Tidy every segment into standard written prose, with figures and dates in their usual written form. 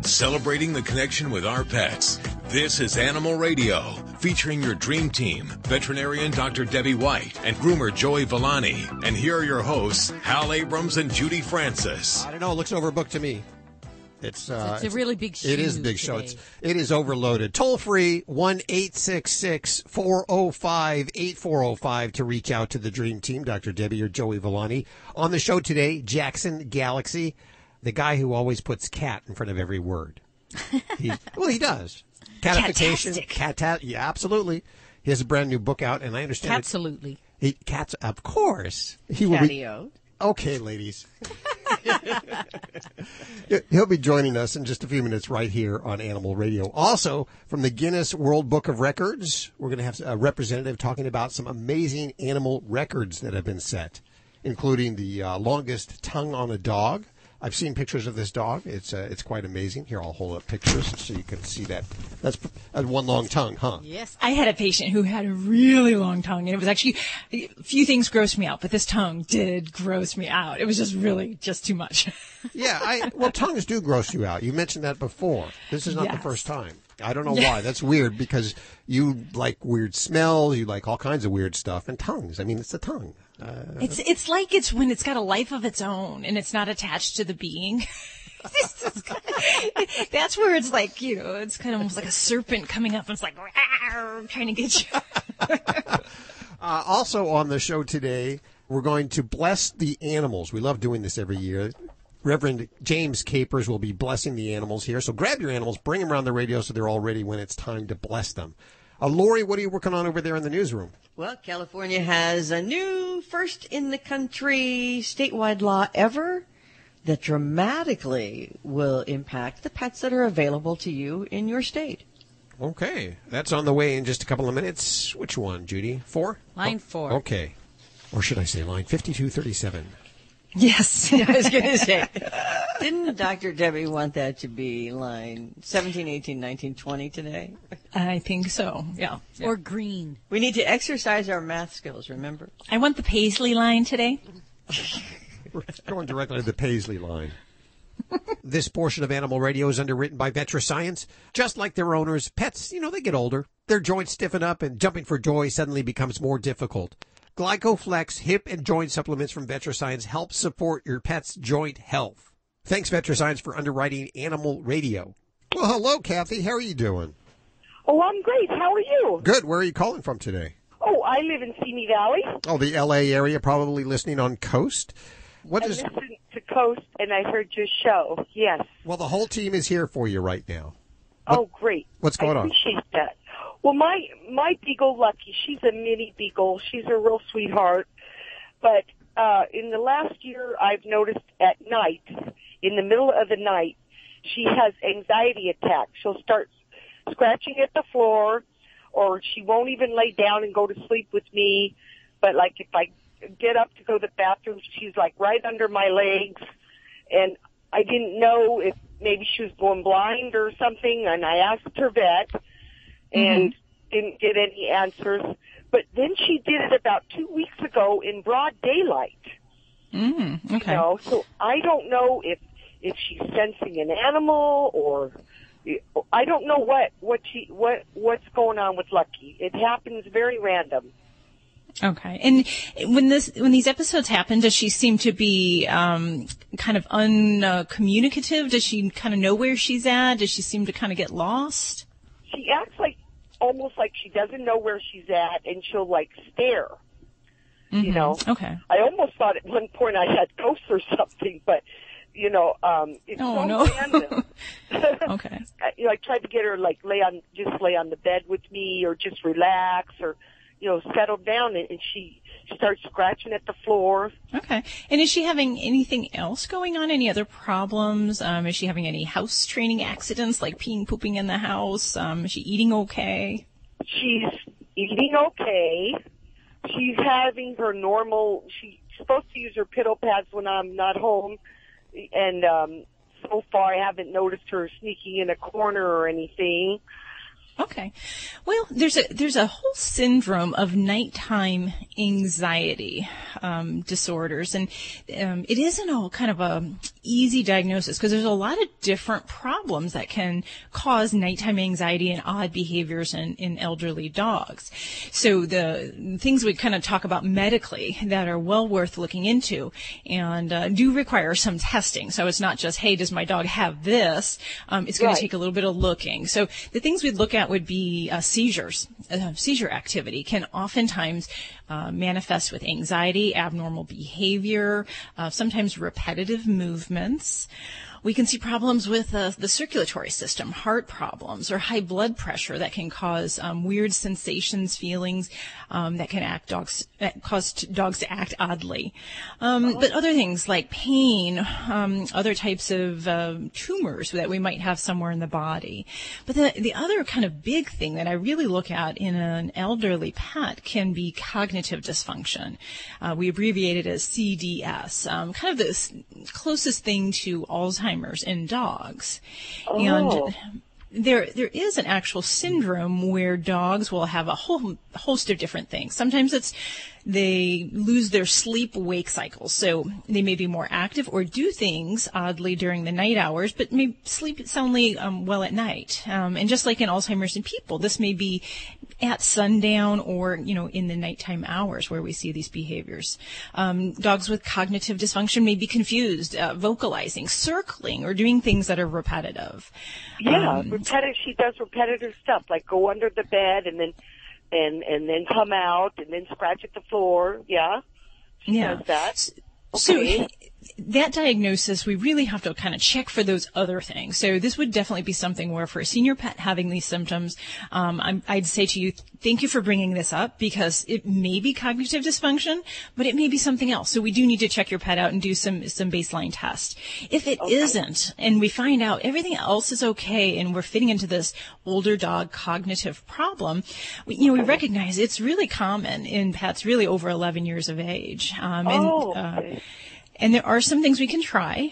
celebrating the connection with our pets. This is Animal Radio, featuring your dream team, veterinarian Dr. Debbie White and groomer Joey Villani. And here are your hosts, Hal Abrams and Judy Francis. I don't know. It looks overbooked to me. It's a really big show. It is a big show. It is overloaded. Toll free 1-866-405-8405 to reach out to the dream team, Dr. Debbie or Joey Villani. On the show today, Jackson Galaxy, the guy who always puts cat in front of every word. He does. Catification. Yeah, absolutely. He has a brand new book out, and I understand. Absolutely. Cats, of course. Catio. Okay, ladies. He'll be joining us in just a few minutes right here on Animal Radio. Also, from the Guinness World Book of Records, we're going to have a representative talking about some amazing animal records that have been set, including the longest tongue on a dog. I've seen pictures of this dog. It's quite amazing. Here, I'll hold up pictures so you can see that. That's one long tongue, huh? Yes. I had a patient who had a really long tongue, and it was actually, a few things grossed me out, but this tongue did gross me out. It was just too much. Yeah, tongues do gross you out. You mentioned that before. This is not the first time. I don't know why. That's weird because you like weird smells, you like all kinds of weird stuff, and tongues. I mean, it's a tongue. It's like it's when it's got a life of its own and it's not attached to the being. That's where it's like, it's kind of almost like a serpent coming up and it's like, trying to get you. Also on the show today, we're going to bless the animals. We love doing this every year. Reverend James Capers will be blessing the animals here. So grab your animals, bring them around the radio so they're all ready when it's time to bless them. Lori, what are you working on over there in the newsroom? Well, California has a new first in the country statewide law ever that dramatically will impact the pets that are available to you in your state. Okay. That's on the way in just a couple of minutes. Which one, Judy? 4? Line 4. Okay. Or should I say line 5237? Yes. I was going to say, didn't Dr. Debbie want that to be line 17, 18, 19, 20 today? I think so, yeah. Or green. We need to exercise our math skills, remember? I want the Paisley line today. We're going directly to the Paisley line. This portion of Animal Radio is underwritten by VetraScience. Just like their owners, pets, they get older. Their joints stiffen up and jumping for joy suddenly becomes more difficult. GlycoFlex hip and joint supplements from VetraScience help support your pet's joint health. Thanks, VetraScience, for underwriting Animal Radio. Well, hello, Kathy. How are you doing? Oh, I'm great. How are you? Good. Where are you calling from today? Oh, I live in Simi Valley. Oh, the L.A. area, probably listening on Coast. I listened to Coast, and I heard your show. Yes. Well, the whole team is here for you right now. Great. What's going on? I appreciate that. Well, my beagle, Lucky, she's a mini beagle. She's a real sweetheart. But in the last year, I've noticed at night, in the middle of the night, she has anxiety attacks. She'll start scratching at the floor, or she won't even lay down and go to sleep with me. But, like, if I get up to go to the bathroom, she's, like, right under my legs. And I didn't know if maybe she was going blind or something, and I asked her vet and didn't get any answers. But then she did it about 2 weeks ago in broad daylight. Okay. So I don't know if she's sensing an animal or I don't know what's going on with Lucky. It happens very random. Okay. And when these episodes happen, does she seem to be kind of uncommunicative? Does she kind of know where she's at? Does she seem to kind of get lost? She acts almost like she doesn't know where she's at, and she'll stare. Okay. I almost thought at one point I had ghosts or something, but it's random. Okay. I tried to get her lay on the bed with me, or just relax, or settle down, and she starts scratching at the floor. Okay. And is she having anything else going on? Any other problems? Is she having any house training accidents, like peeing, pooping in the house? Is she eating okay? She's eating okay. She's having her normal, she's supposed to use her pillow pads when I'm not home, and so far I haven't noticed her sneaking in a corner or anything. Okay. Well, there's a whole syndrome of nighttime anxiety disorders, and it isn't all kind of a easy diagnosis because there's a lot of different problems that can cause nighttime anxiety and odd behaviors in elderly dogs. So the things we kind of talk about medically that are well worth looking into and do require some testing. So it's not just, hey, does my dog have this? It's going to take a little bit of looking. So the things we'd look at would be seizures. Seizure activity can oftentimes manifest with anxiety, abnormal behavior, sometimes repetitive movements. We can see problems with the circulatory system, heart problems, or high blood pressure that can cause weird sensations, feelings that can cause dogs to act oddly. But other things like pain, other types of tumors that we might have somewhere in the body. But the other kind of big thing that I really look at in an elderly pet can be cognitive dysfunction. We abbreviate it as CDS, kind of the closest thing to Alzheimer's in dogs. And there is an actual syndrome where dogs will have a whole host of different things. Sometimes it's they lose their sleep-wake cycles, so they may be more active or do things oddly during the night hours, but may sleep soundly well at night. And just like in Alzheimer's in people, this may be at sundown or, in the nighttime hours where we see these behaviors. Dogs with cognitive dysfunction may be confused, vocalizing, circling, or doing things that are repetitive. Yeah, repetitive. She does repetitive stuff, like go under the bed and then come out and then scratch at the floor. Yeah, she does that. Okay. So that diagnosis, we really have to kind of check for those other things. So this would definitely be something where for a senior pet having these symptoms, I'd say to you, thank you for bringing this up because it may be cognitive dysfunction, but it may be something else. So we do need to check your pet out and do some baseline tests. If it isn't, and we find out everything else is okay and we're fitting into this older dog cognitive problem, we recognize it's really common in pets really over 11 years of age. And there are some things we can try.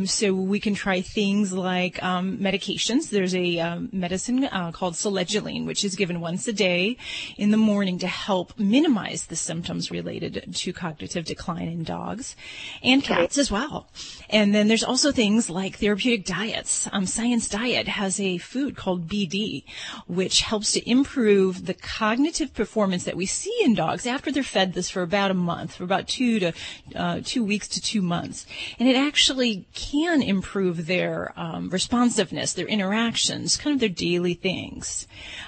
So we can try things like medications. There's a medicine called selegiline, which is given once a day in the morning to help minimize the symptoms related to cognitive decline in dogs and cats as well. And then there's also things like therapeutic diets. Science Diet has a food called BD, which helps to improve the cognitive performance that we see in dogs after they're fed this for about a month, for about 2 weeks to 2 months. And it actually can improve their responsiveness, their interactions, kind of their daily things.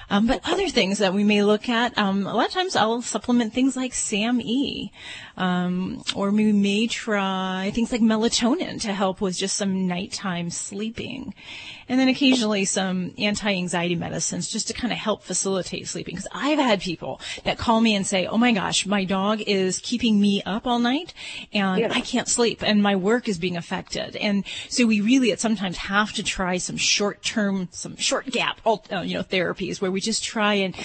But other things that we may look at, a lot of times I'll supplement things like SAM-E, or we may try things like melatonin to help with just some nighttime sleeping. And then occasionally some anti-anxiety medicines just to kind of help facilitate sleeping. Because I've had people that call me and say, oh my gosh, my dog is keeping me up all night and I can't sleep and my work is being affected. And so we really at sometimes have to try some short gap, therapies where we just try an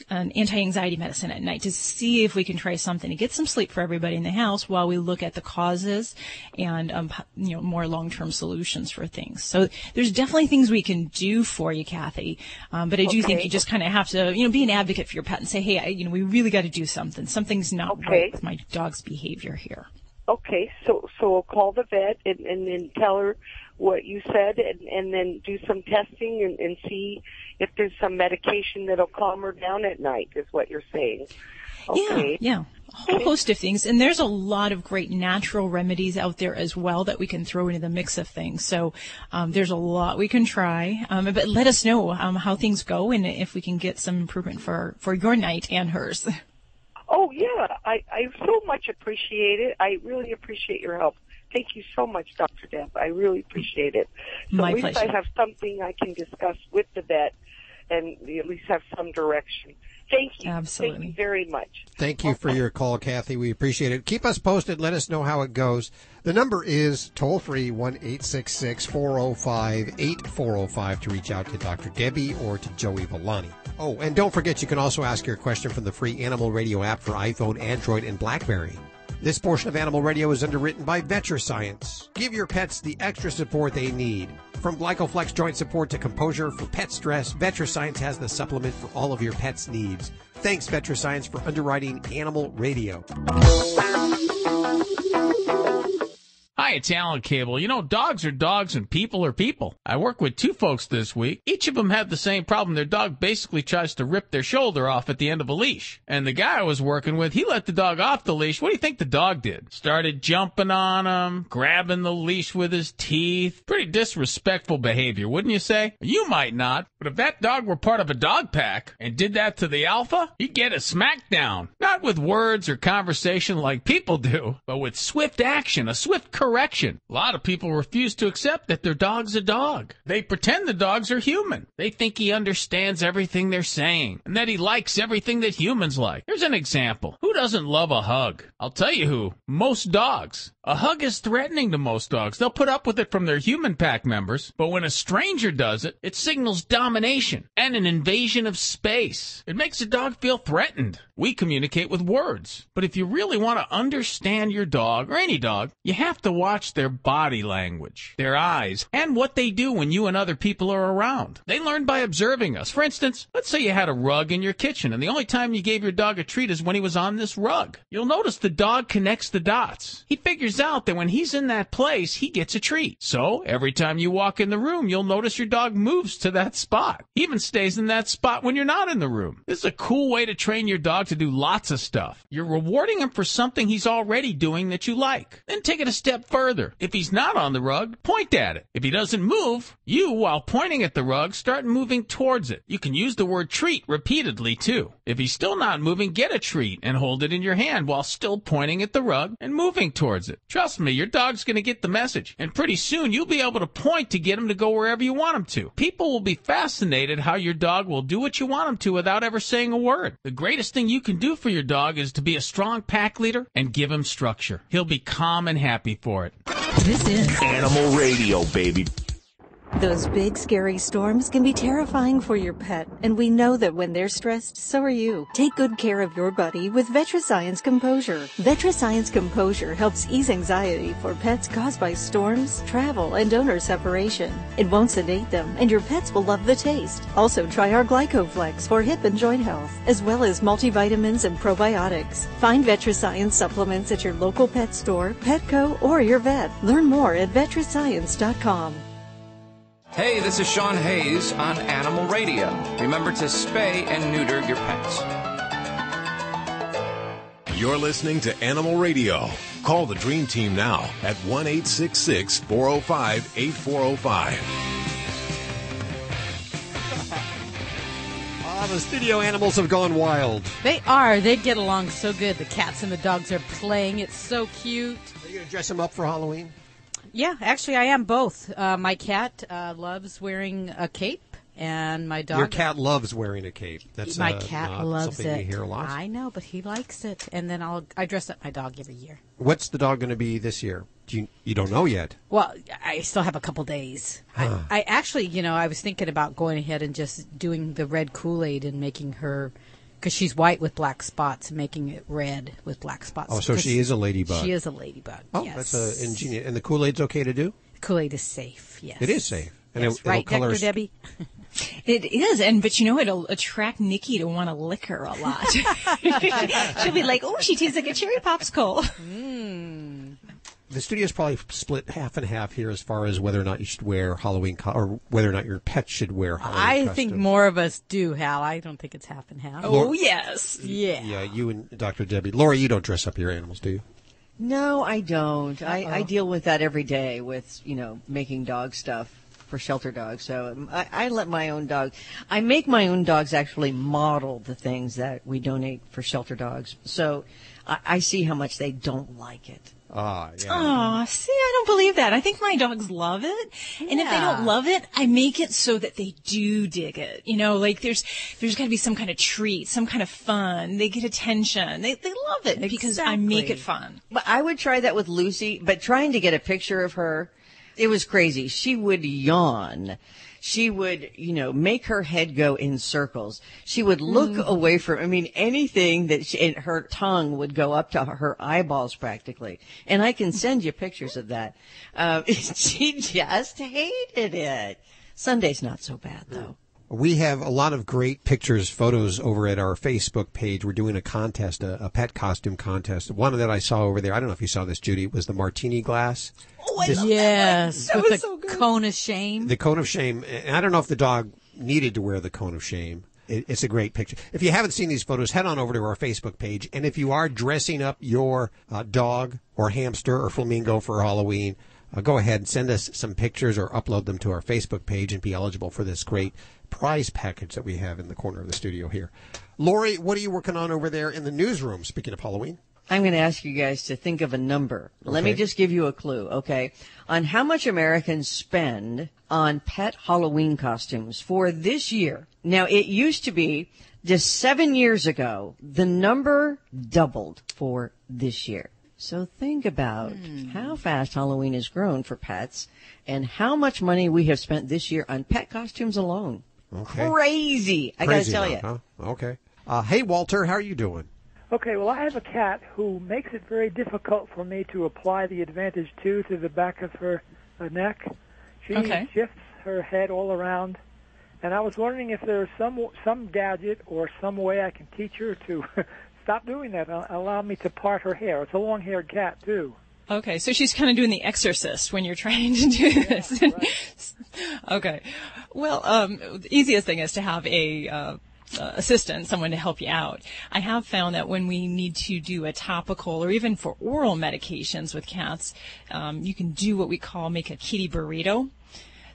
anti-anxiety medicine at night to see if we can try something to get some sleep for everybody in the house while we look at the causes and, more long-term solutions for things. So there's definitely things we can do for you, Kathy. But I do think you just kind of have to, be an advocate for your pet and say, hey, we really got to do something. Something's not right with my dog's behavior here. Okay, so I'll call the vet and then tell her what you said and then do some testing and see if there's some medication that'll calm her down at night is what you're saying. Okay. Yeah. A whole host of things. And there's a lot of great natural remedies out there as well that we can throw into the mix of things. So there's a lot we can try. But let us know how things go and if we can get some improvement for your night and hers. Oh, yeah. I so much appreciate it. I really appreciate your help. Thank you so much, Dr. Deb. I really appreciate it. So My at least pleasure. I have something I can discuss with the vet and at least have some direction. Thank you. Absolutely. Thank you very much. Thank you for your call, Kathy. We appreciate it. Keep us posted. Let us know how it goes. The number is toll-free 1-866-405-8405 to reach out to Dr. Debbie or to Joey Villani. Oh, and don't forget you can also ask your question from the free Animal Radio app for iPhone, Android, and BlackBerry. This portion of Animal Radio is underwritten by VetriScience. Give your pets the extra support they need. From Glycoflex joint support to Composure for pet stress, VetraScience has the supplement for all of your pet's needs. Thanks, VetraScience, for underwriting Animal Radio. Hi, it's Alan Cable. You know, dogs are dogs and people are people. I work with two folks this week. Each of them had the same problem. Their dog basically tries to rip their shoulder off at the end of a leash. And the guy I was working with, he let the dog off the leash. What do you think the dog did? Started jumping on him, grabbing the leash with his teeth. Pretty disrespectful behavior, wouldn't you say? You might not, but if that dog were part of a dog pack and did that to the alpha, he'd get a smackdown. Not with words or conversation like people do, but with swift action, a swift correction. A lot of people refuse to accept that their dog's a dog. They pretend the dogs are human. They think he understands everything they're saying and that he likes everything that humans like. Here's an example. Who doesn't love a hug? I'll tell you who. Most dogs. A hug is threatening to most dogs. They'll put up with it from their human pack members, but when a stranger does it, it signals domination and an invasion of space. It makes a dog feel threatened. We communicate with words, but if you really want to understand your dog, or any dog, you have to watch their body language, their eyes, and what they do when you and other people are around. They learn by observing us. For instance, let's say you had a rug in your kitchen, and the only time you gave your dog a treat is when he was on this rug. You'll notice the dog connects the dots. He figures out that when he's in that place, he gets a treat. So every time you walk in the room, you'll notice your dog moves to that spot. He even stays in that spot when you're not in the room. This is a cool way to train your dog to do lots of stuff. You're rewarding him for something he's already doing that you like. Then take it a step further. If he's not on the rug, point at it. If he doesn't move, you, while pointing at the rug, start moving towards it. You can use the word treat repeatedly too. If he's still not moving, get a treat and hold it in your hand while still pointing at the rug and moving towards it. Trust me, your dog's going to get the message, and pretty soon you'll be able to point to get him to go wherever you want him to. People will be fascinated how your dog will do what you want him to without ever saying a word. The greatest thing you can do for your dog is to be a strong pack leader and give him structure. He'll be calm and happy for it. This is Animal Radio, baby. Those big, scary storms can be terrifying for your pet, and we know that when they're stressed, so are you. Take good care of your buddy with VetraScience Composure. VetraScience Composure helps ease anxiety for pets caused by storms, travel, and owner separation. It won't sedate them, and your pets will love the taste. Also, try our Glycoflex for hip and joint health, as well as multivitamins and probiotics. Find VetraScience supplements at your local pet store, Petco, or your vet. Learn more at vetrascience.com. Hey, this is Sean Hayes on Animal Radio. Remember to spay and neuter your pets. You're listening to Animal Radio. Call the Dream Team now at 1-866-405-8405. The studio animals have gone wild. They are. They get along so good. The cats and the dogs are playing. It's so cute. Are you going to dress them up for Halloween? Yeah, actually, I am both. My cat loves wearing a cape, and my dog... Your cat loves wearing a cape. That's my cat not loves something it. you hear a lot. I know, but he likes it. And then I dress up my dog every year. What's the dog going to be this year? You don't know yet. Well, I still have a couple days. I actually, I was thinking about going ahead and just doing the red Kool-Aid and making her... Because she's white with black spots, making it red with black spots. Oh, so she is a ladybug. She is a ladybug, oh, yes. That's ingenious. And the Kool-Aid's okay to do? Kool-Aid is safe, yes. It is safe. And yes, right, Dr. Debbie? It is, but it'll attract Nikki to want to lick her a lot. She'll be like, oh, she tastes like a cherry popsicle. The studio's probably split half and half here as far as whether or not you should wear Halloween or whether or not your pet should wear Halloween I think more of us do, Hal. I don't think it's half and half. Oh, yes. Yeah. Yeah, you and Dr. Debbie. Laura, you don't dress up your animals, do you? No, I don't. I deal with that every day with, making dog stuff for shelter dogs. So I let my own dog, I make my own dogs actually model the things that we donate for shelter dogs. So I see how much they don't like it. Ah, yeah. Oh, see, I don't believe that. I think my dogs love it. And if they don't love it, I make it so that they do dig it. There's got to be some kind of treat, some kind of fun. They get attention. They love it because I make it fun. But I would try that with Lucy, but trying to get a picture of her It was crazy. She would yawn. She would, make her head go in circles. She would look away from, anything that and her tongue would go up to her eyeballs practically. And I can send you pictures of that. She just hated it. Sunday's not so bad, though. We have a lot of great pictures, photos over at our Facebook page. We're doing a contest, a pet costume contest. One that I saw over there, I don't know if you saw this, Judy, was the martini glass. Oh, I love yes, that. With Was the so good. cone of shame. The cone of shame. And I don't know if the dog needed to wear the cone of shame. It's a great picture. If you haven't seen these photos, head on over to our Facebook page. And if you are dressing up your dog or hamster or flamingo for Halloween, go ahead and send us some pictures or upload them to our Facebook page and be eligible for this great prize package that we have in the corner of the studio here. Lori, what are you working on over there in the newsroom, speaking of Halloween? I'm going to ask you guys to think of a number. Okay. Let me just give you a clue, okay, on how much Americans spend on pet Halloween costumes for this year. Now, it used to be just 7 years ago, the number doubled for this year. So think about how fast Halloween has grown for pets and how much money we have spent this year on pet costumes alone. Okay. Crazy. I got to tell you. Huh? Okay. Hey, Walter, how are you doing? Okay, well, I have a cat who makes it very difficult for me to apply the Advantage 2 to the back of her neck. She shifts her head all around, and I was wondering if there's some gadget or some way I can teach her to stop doing that. Allow me to part her hair. It's a long-haired cat, too. Okay, so she's kind of doing The Exorcist when you're trying to do this. Right. Okay. Well, the easiest thing is to have a assistant, someone to help you out. I have found that when we need to do a topical or even for oral medications with cats, you can do what we call make a kitty burrito.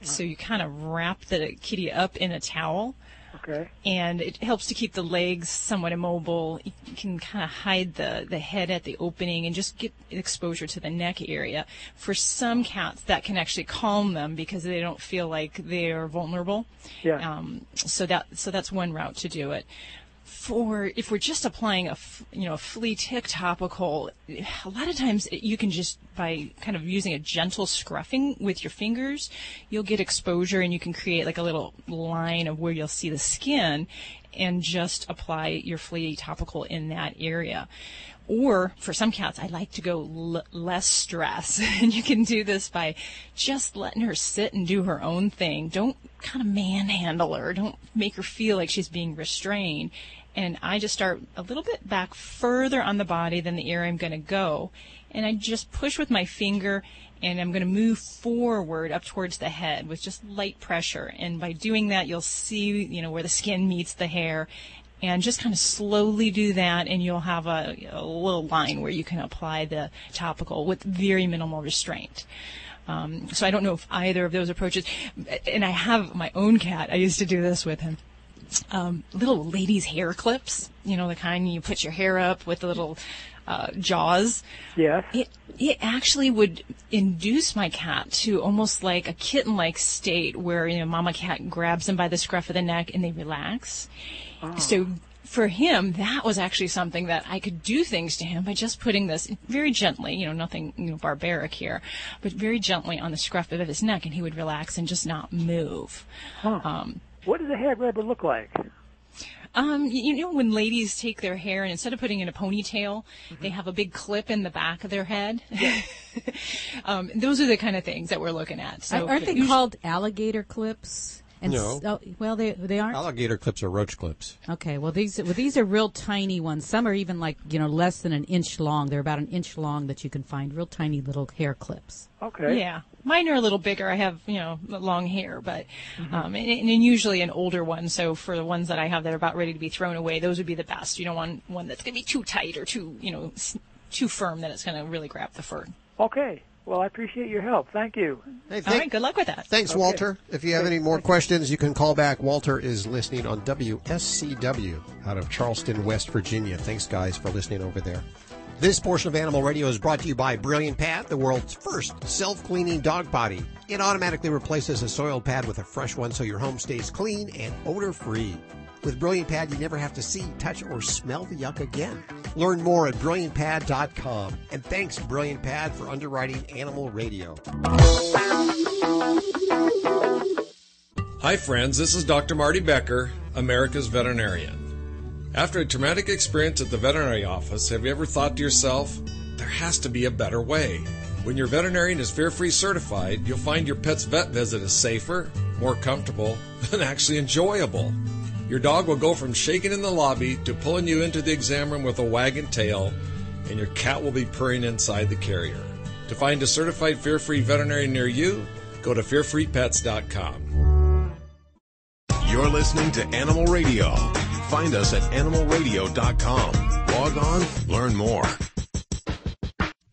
So you kind of wrap the kitty up in a towel. Okay. And it helps to keep the legs somewhat immobile. You can kind of hide the head at the opening and just get exposure to the neck area. For some cats, that can actually calm them because they don't feel like they're vulnerable. Yeah. So that's one route to do it. If we're just applying a flea tick topical, a lot of times you can just, by kind of using a gentle scruffing with your fingers, you'll get exposure and you can create like a little line of where you'll see the skin and just apply your flea topical in that area. Or for some cats, I like to go less stress. And you can do this by just letting her sit and do her own thing. Don't kind of manhandle her. Don't make her feel like she's being restrained. And I just start a little bit back further on the body than the area I'm going to go. And I just push with my finger, and I'm going to move forward up towards the head with just light pressure. And by doing that, you'll see, where the skin meets the hair. And just kind of slowly do that, and you'll have a little line where you can apply the topical with very minimal restraint. So I don't know if either of those approaches. And I have my own cat. I used to do this with him. Little ladies' hair clips, the kind you put your hair up with the little jaws. Yes. It actually would induce my cat to almost like a kitten-like state where, mama cat grabs him by the scruff of the neck and they relax. Oh. So for him, that was actually something that I could do things to him by just putting this very gently, nothing barbaric here, but very gently on the scruff of his neck, and he would relax and just not move. Huh. What does a hair grabber look like? When ladies take their hair and instead of putting in a ponytail, they have a big clip in the back of their head. Yeah. Those are the kind of things that we're looking at. So aren't they called alligator clips? And no. Well, they aren't. Alligator clips are roach clips. Okay. Well, these are real tiny ones. Some are even like less than an inch long. They're about an inch long that you can find. Real tiny little hair clips. Okay. Yeah. Mine are a little bigger. I have long hair, but and usually an older one. So for the ones that I have that are about ready to be thrown away, those would be the best. You don't want one that's going to be too tight or too firm that it's going to really grab the fur. Okay. Well, I appreciate your help. Thank you. Hey, all right, good luck with that. Thanks, okay. Walter. If you have any more questions, you can call back. Walter is listening on WSCW out of Charleston, West Virginia. Thanks, guys, for listening over there. This portion of Animal Radio is brought to you by Brilliant Pad, the world's first self-cleaning dog potty. It automatically replaces a soiled pad with a fresh one so your home stays clean and odor-free. With Brilliant Pad, you never have to see, touch, or smell the yuck again. Learn more at BrilliantPad.com. And thanks, Brilliant Pad, for underwriting Animal Radio. Hi friends, this is Dr. Marty Becker, America's veterinarian. After a traumatic experience at the veterinary office, have you ever thought to yourself, there has to be a better way? When your veterinarian is fear-free certified, you'll find your pet's vet visit is safer, more comfortable, and actually enjoyable. Your dog will go from shaking in the lobby to pulling you into the exam room with a wagging tail, and your cat will be purring inside the carrier. To find a certified fear-free veterinarian near you, go to fearfreepets.com. You're listening to Animal Radio. Find us at animalradio.com. Log on, learn more.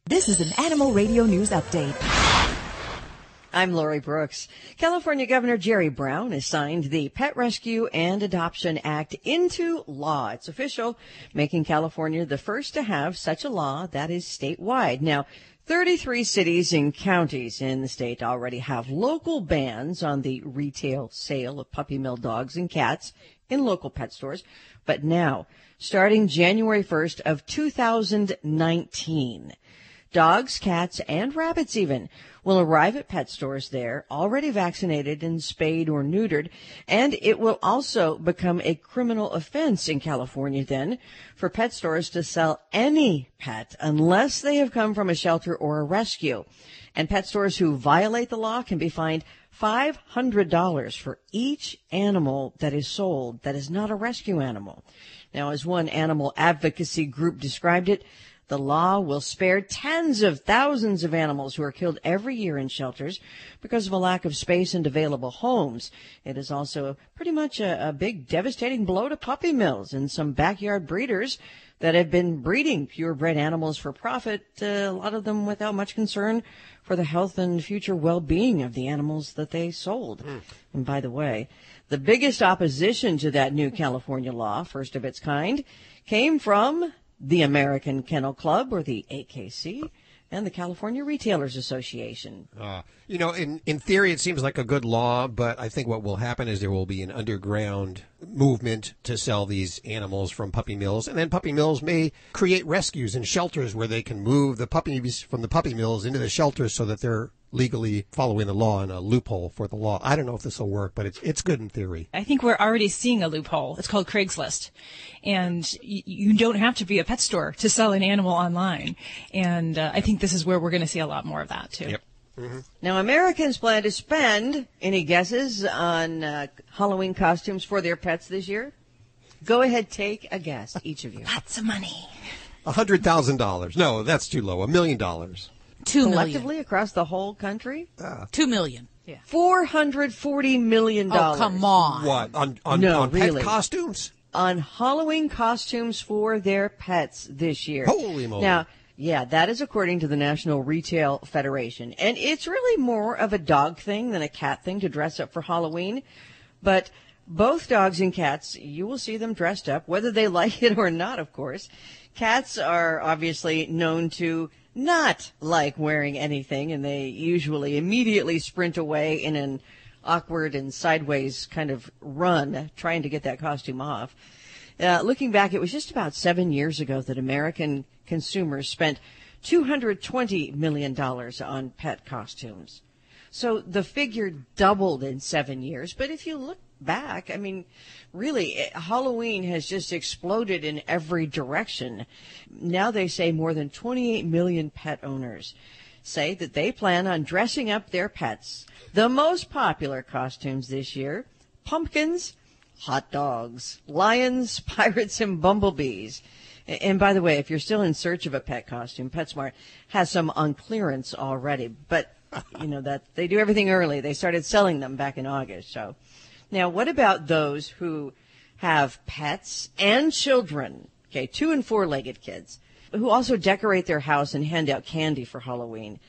This is an Animal Radio News Update. I'm Lori Brooks. California Governor Jerry Brown has signed the Pet Rescue and Adoption Act into law. It's official, making California the first to have such a law that is statewide. Now, 33 cities and counties in the state already have local bans on the retail sale of puppy mill dogs and cats in local pet stores. But now, starting January 1st of 2019, dogs, cats, and rabbits even will arrive at pet stores there already vaccinated and spayed or neutered, and it will also become a criminal offense in California then for pet stores to sell any pet unless they have come from a shelter or a rescue. And pet stores who violate the law can be fined $500 for each animal that is sold that is not a rescue animal. Now, as one animal advocacy group described it, the law will spare tens of thousands of animals who are killed every year in shelters because of a lack of space and available homes. It is also pretty much a big devastating blow to puppy mills and some backyard breeders that have been breeding purebred animals for profit, a lot of them without much concern for the health and future well-being of the animals that they sold. And by the way, the biggest opposition to that new California law, first of its kind, came from the American Kennel Club, or the AKC, and the California Retailers Association. In theory, it seems like a good law, but I think what will happen is there will be an underground movement to sell these animals from puppy mills, and then puppy mills may create rescues and shelters where they can move the puppies from the puppy mills into the shelters so that they're legally following the law and a loophole for the law. I don't know if this will work, but it's good in theory. I think we're already seeing a loophole. It's called Craigslist. And you don't have to be a pet store to sell an animal online. And I think this is where we're going to see a lot more of that, too. Yep. Mm-hmm. Now, Americans plan to spend, any guesses on Halloween costumes for their pets this year? Go ahead, take a guess, each of you. Lots of money. $100,000. No, that's too low. $1 million. $2 million. Collectively across the whole country? $2 million. Yeah. $440 million. Oh, come on. What? On really. Pet costumes? On Halloween costumes for their pets this year. Holy moly. Now, yeah, that is according to the National Retail Federation. And it's really more of a dog thing than a cat thing to dress up for Halloween. But both dogs and cats, you will see them dressed up, whether they like it or not, of course. Cats are obviously known to not like wearing anything, and they usually immediately sprint away in an awkward and sideways kind of run, trying to get that costume off. Looking back, it was just about 7 years ago that American consumers spent $220 million on pet costumes. So the figure doubled in 7 years. But if you look back, I mean, really, Halloween has just exploded in every direction. Now they say more than 28 million pet owners say that they plan on dressing up their pets. The most popular costumes this year: pumpkins, hot dogs, lions, pirates, and bumblebees. And by the way, if you're still in search of a pet costume, PetSmart has some on clearance already. But, you know, that they do everything early. They started selling them back in August. So now, what about those who have pets and children, 2- and 4-legged kids, who also decorate their house and hand out candy for Halloween?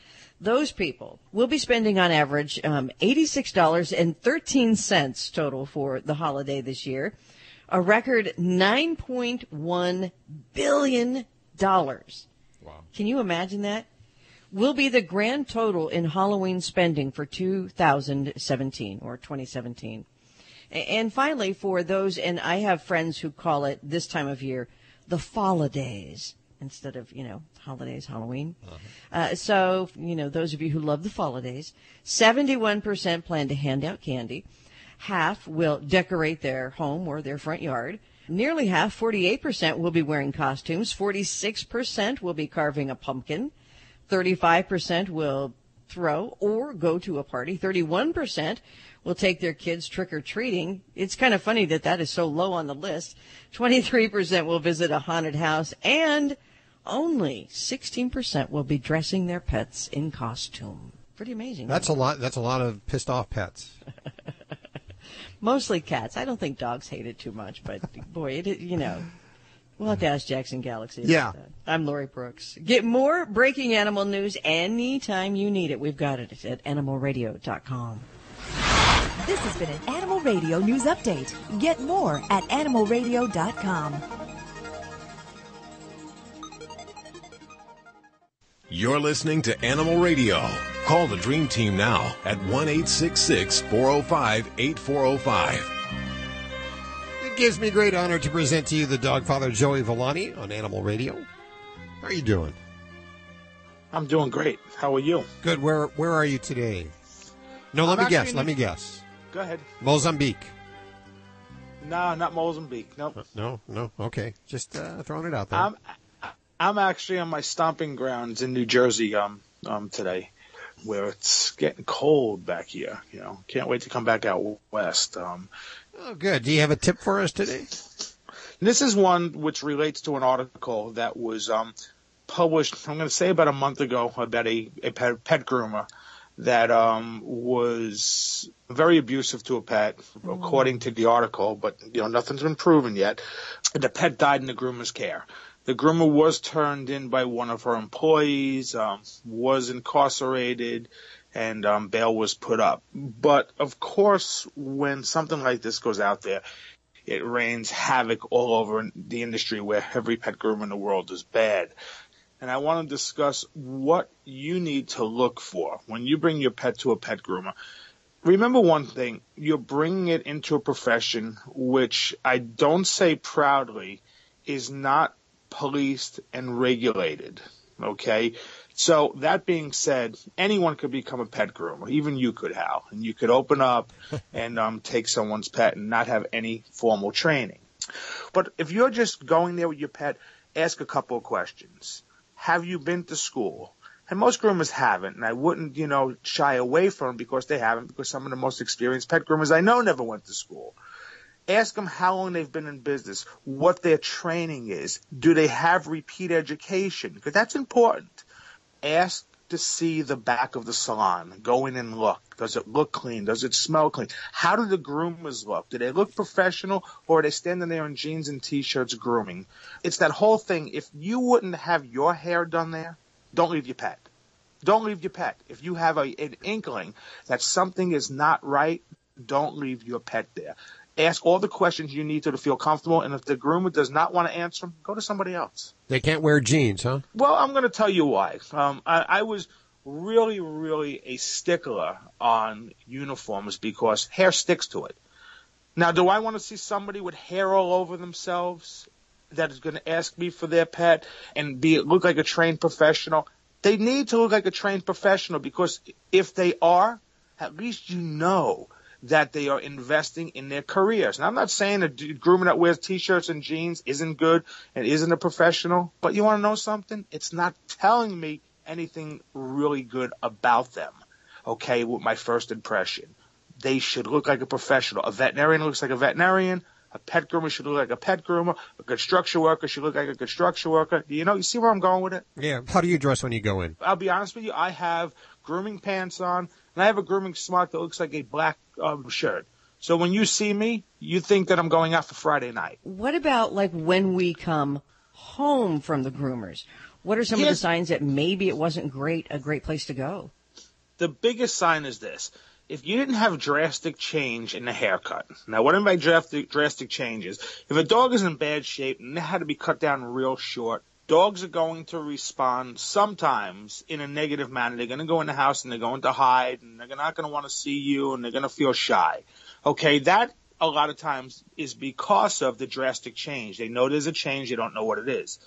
Those people will be spending on average $86.13 total for the holiday this year, a record $9.1 billion. Wow. Can you imagine that? Will be the grand total in Halloween spending for 2017 or 2017. And finally, for those, and I have friends who call it this time of year the Falladays instead of, holidays, Halloween. So, those of you who love the Falladays, 71% plan to hand out candy. Half will decorate their home or their front yard. Nearly half, 48%, will be wearing costumes. 46% will be carving a pumpkin. 35% will throw or go to a party. 31% will take their kids trick-or-treating. It's kind of funny that is so low on the list. 23% will visit a haunted house, and only 16% will be dressing their pets in costume. Pretty amazing. That's a lot. That's a lot of pissed off pets. Mostly cats. I don't think dogs hate it too much, but boy, we'll have to ask Jackson Galaxy about that. I'm Lori Brooks. Get more breaking animal news anytime you need it. We've got it at animalradio.com. This has been an Animal Radio News Update. Get more at animalradio.com. You're listening to Animal Radio. Call the Dream Team now at 1-866-405-8405. It gives me great honor to present to you the dog father, Joey Villani, on Animal Radio. How are you doing? I'm doing great. How are you? Good. Where are you today? No, let me guess. Go ahead. Mozambique. No, not Mozambique. Nope. No. Okay. Just throwing it out there. I'm actually on my stomping grounds in New Jersey today, where it's getting cold back here. Can't wait to come back out west. Oh, good. Do you have a tip for us today? This is one which relates to an article that was published, I'm going to say about a month ago, about a pet groomer that was very abusive to a pet, according to the article, but nothing's been proven yet. The pet died in the groomer's care. The groomer was turned in by one of her employees, was incarcerated, and bail was put up. But, of course, when something like this goes out there, it rains havoc all over the industry where every pet groomer in the world is bad. And I want to discuss what you need to look for when you bring your pet to a pet groomer. Remember one thing, you're bringing it into a profession which I don't say proudly is not policed and regulated, okay? So that being said, anyone could become a pet groomer, even you could, Hal, and you could open up and take someone's pet and not have any formal training. But if you're just going there with your pet, ask a couple of questions. Have you been to school? And most groomers haven't, and I wouldn't, shy away from them because they haven't, because some of the most experienced pet groomers I know never went to school. Ask them how long they've been in business, what their training is. Do they have repeat education? Because that's important. Ask to see the back of the salon. Go in and look. Does it look clean? Does it smell clean? How do the groomers look? Do they look professional, or are they standing there in jeans and T-shirts grooming? It's that whole thing. If you wouldn't have your hair done there, don't leave your pet. Don't leave your pet. If you have an inkling that something is not right, don't leave your pet there. Ask all the questions you need to feel comfortable, and if the groomer does not want to answer them, go to somebody else. They can't wear jeans, huh? Well, I'm going to tell you why. I was really, really a stickler on uniforms because hair sticks to it. Now, do I want to see somebody with hair all over themselves that is going to ask me for their pet and look like a trained professional? They need to look like a trained professional because if they are, at least you know that they are investing in their careers. Now, I'm not saying a groomer that wears T-shirts and jeans isn't good and isn't a professional, but you want to know something? It's not telling me anything really good about them, okay, with my first impression. They should look like a professional. A veterinarian looks like a veterinarian. A pet groomer should look like a pet groomer. A construction worker should look like a construction worker. You see where I'm going with it? Yeah. How do you dress when you go in? I'll be honest with you. I have grooming pants on, and I have a grooming smock that looks like a black shirt. So when you see me, you think that I'm going out for Friday night. What about when we come home from the groomers? What are some of the signs that maybe it wasn't a great place to go? The biggest sign is this. If you didn't have drastic change in the haircut, now what I mean by drastic changes, if a dog is in bad shape and they had to be cut down real short, dogs are going to respond sometimes in a negative manner. They're going to go in the house and they're going to hide and they're not going to want to see you and they're going to feel shy. Okay, that a lot of times is because of the drastic change. They know there's a change, they don't know what it is.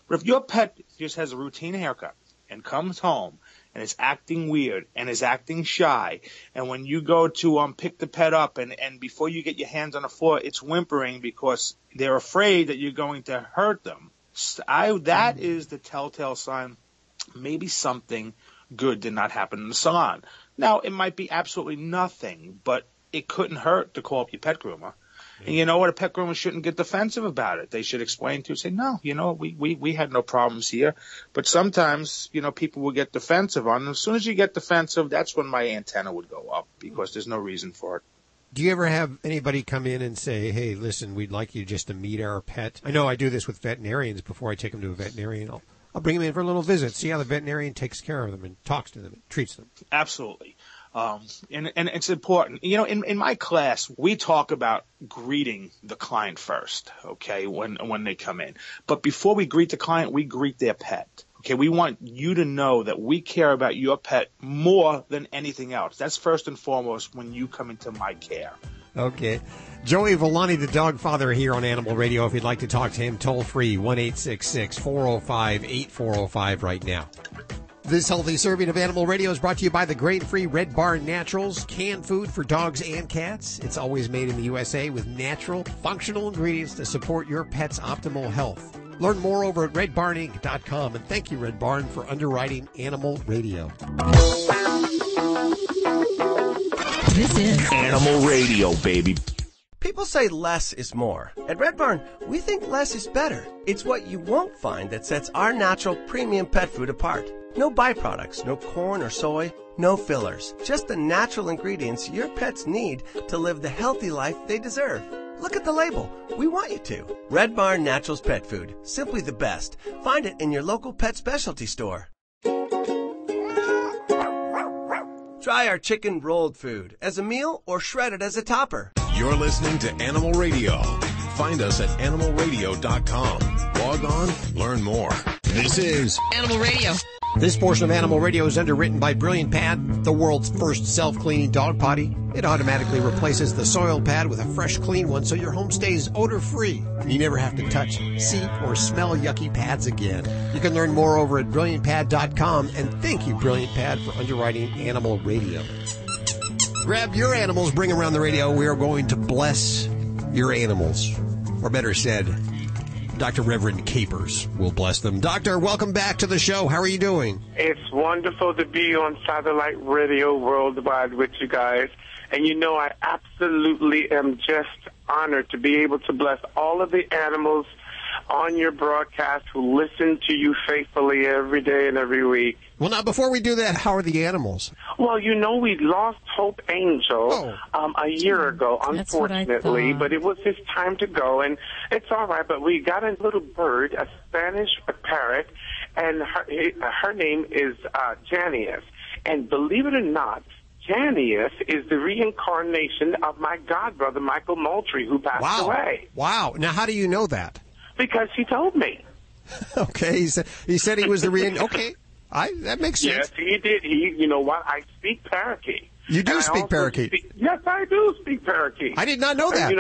But if your pet just has a routine haircut and comes home and is acting weird and is acting shy, and when you go to pick the pet up and before you get your hands on the floor, it's whimpering because they're afraid that you're going to hurt them, that is the telltale sign maybe something good did not happen in the salon. Now, it might be absolutely nothing, but it couldn't hurt to call up your pet groomer. And you know what? A pet groomer shouldn't get defensive about it. They should explain to you, say, no, we had no problems here. But sometimes, people will get defensive on them. As soon as you get defensive, that's when my antenna would go up because there's no reason for it. Do you ever have anybody come in and say, hey, listen, we'd like you just to meet our pet? I know I do this with veterinarians before I take them to a veterinarian. I'll bring them in for a little visit, see how the veterinarian takes care of them and talks to them and treats them. Absolutely. And it's important. In my class, we talk about greeting the client first, okay, when they come in. But before we greet the client, we greet their pet. Okay, we want you to know that we care about your pet more than anything else. That's first and foremost when you come into my care. Okay. Joey Villani, the dog father, here on Animal Radio. If you'd like to talk to him, toll free, 1-866-405-8405 right now. This healthy serving of Animal Radio is brought to you by the grain-free Red Barn Naturals, canned food for dogs and cats. It's always made in the USA with natural, functional ingredients to support your pet's optimal health. Learn more over at redbarninc.com. And thank you, Red Barn, for underwriting Animal Radio. This is Animal Radio, baby. People say less is more. At Red Barn, we think less is better. It's what you won't find that sets our natural premium pet food apart. No byproducts, no corn or soy, no fillers. Just the natural ingredients your pets need to live the healthy life they deserve. Look at the label. We want you to. Red Barn Naturals Pet Food. Simply the best. Find it in your local pet specialty store. Try our chicken rolled food as a meal or shredded as a topper. You're listening to Animal Radio. Find us at animalradio.com. Log on, learn more. This is Animal Radio. This portion of Animal Radio is underwritten by Brilliant Pad, the world's first self-cleaning dog potty. It automatically replaces the soil pad with a fresh, clean one so your home stays odor-free. You never have to touch, see, or smell yucky pads again. You can learn more over at BrilliantPad.com, and thank you, Brilliant Pad, for underwriting Animal Radio. Grab your animals, bring them around the radio. We are going to bless your animals. Or better said, Dr. Reverend Capers will bless them. Doctor, welcome back to the show. How are you doing? It's wonderful to be on satellite radio worldwide with you guys. And I absolutely am just honored to be able to bless all of the animals on your broadcast who listen to you faithfully every day and every week. Well, now, before we do that, how are the animals? Well, we lost Hope Angel a year ago, unfortunately, but it was his time to go, and it's all right. But we got a little bird, a Spanish parrot, and her name is Janius. And believe it or not, Janius is the reincarnation of my godbrother, Michael Moultrie, who passed away. Wow. Now, how do you know that? Because he told me. Okay. He said he was the Okay. That makes sense. Yes, he did. You know what? I speak parakeet. You do speak parakeet? Yes, I do speak parakeet. I did not know that.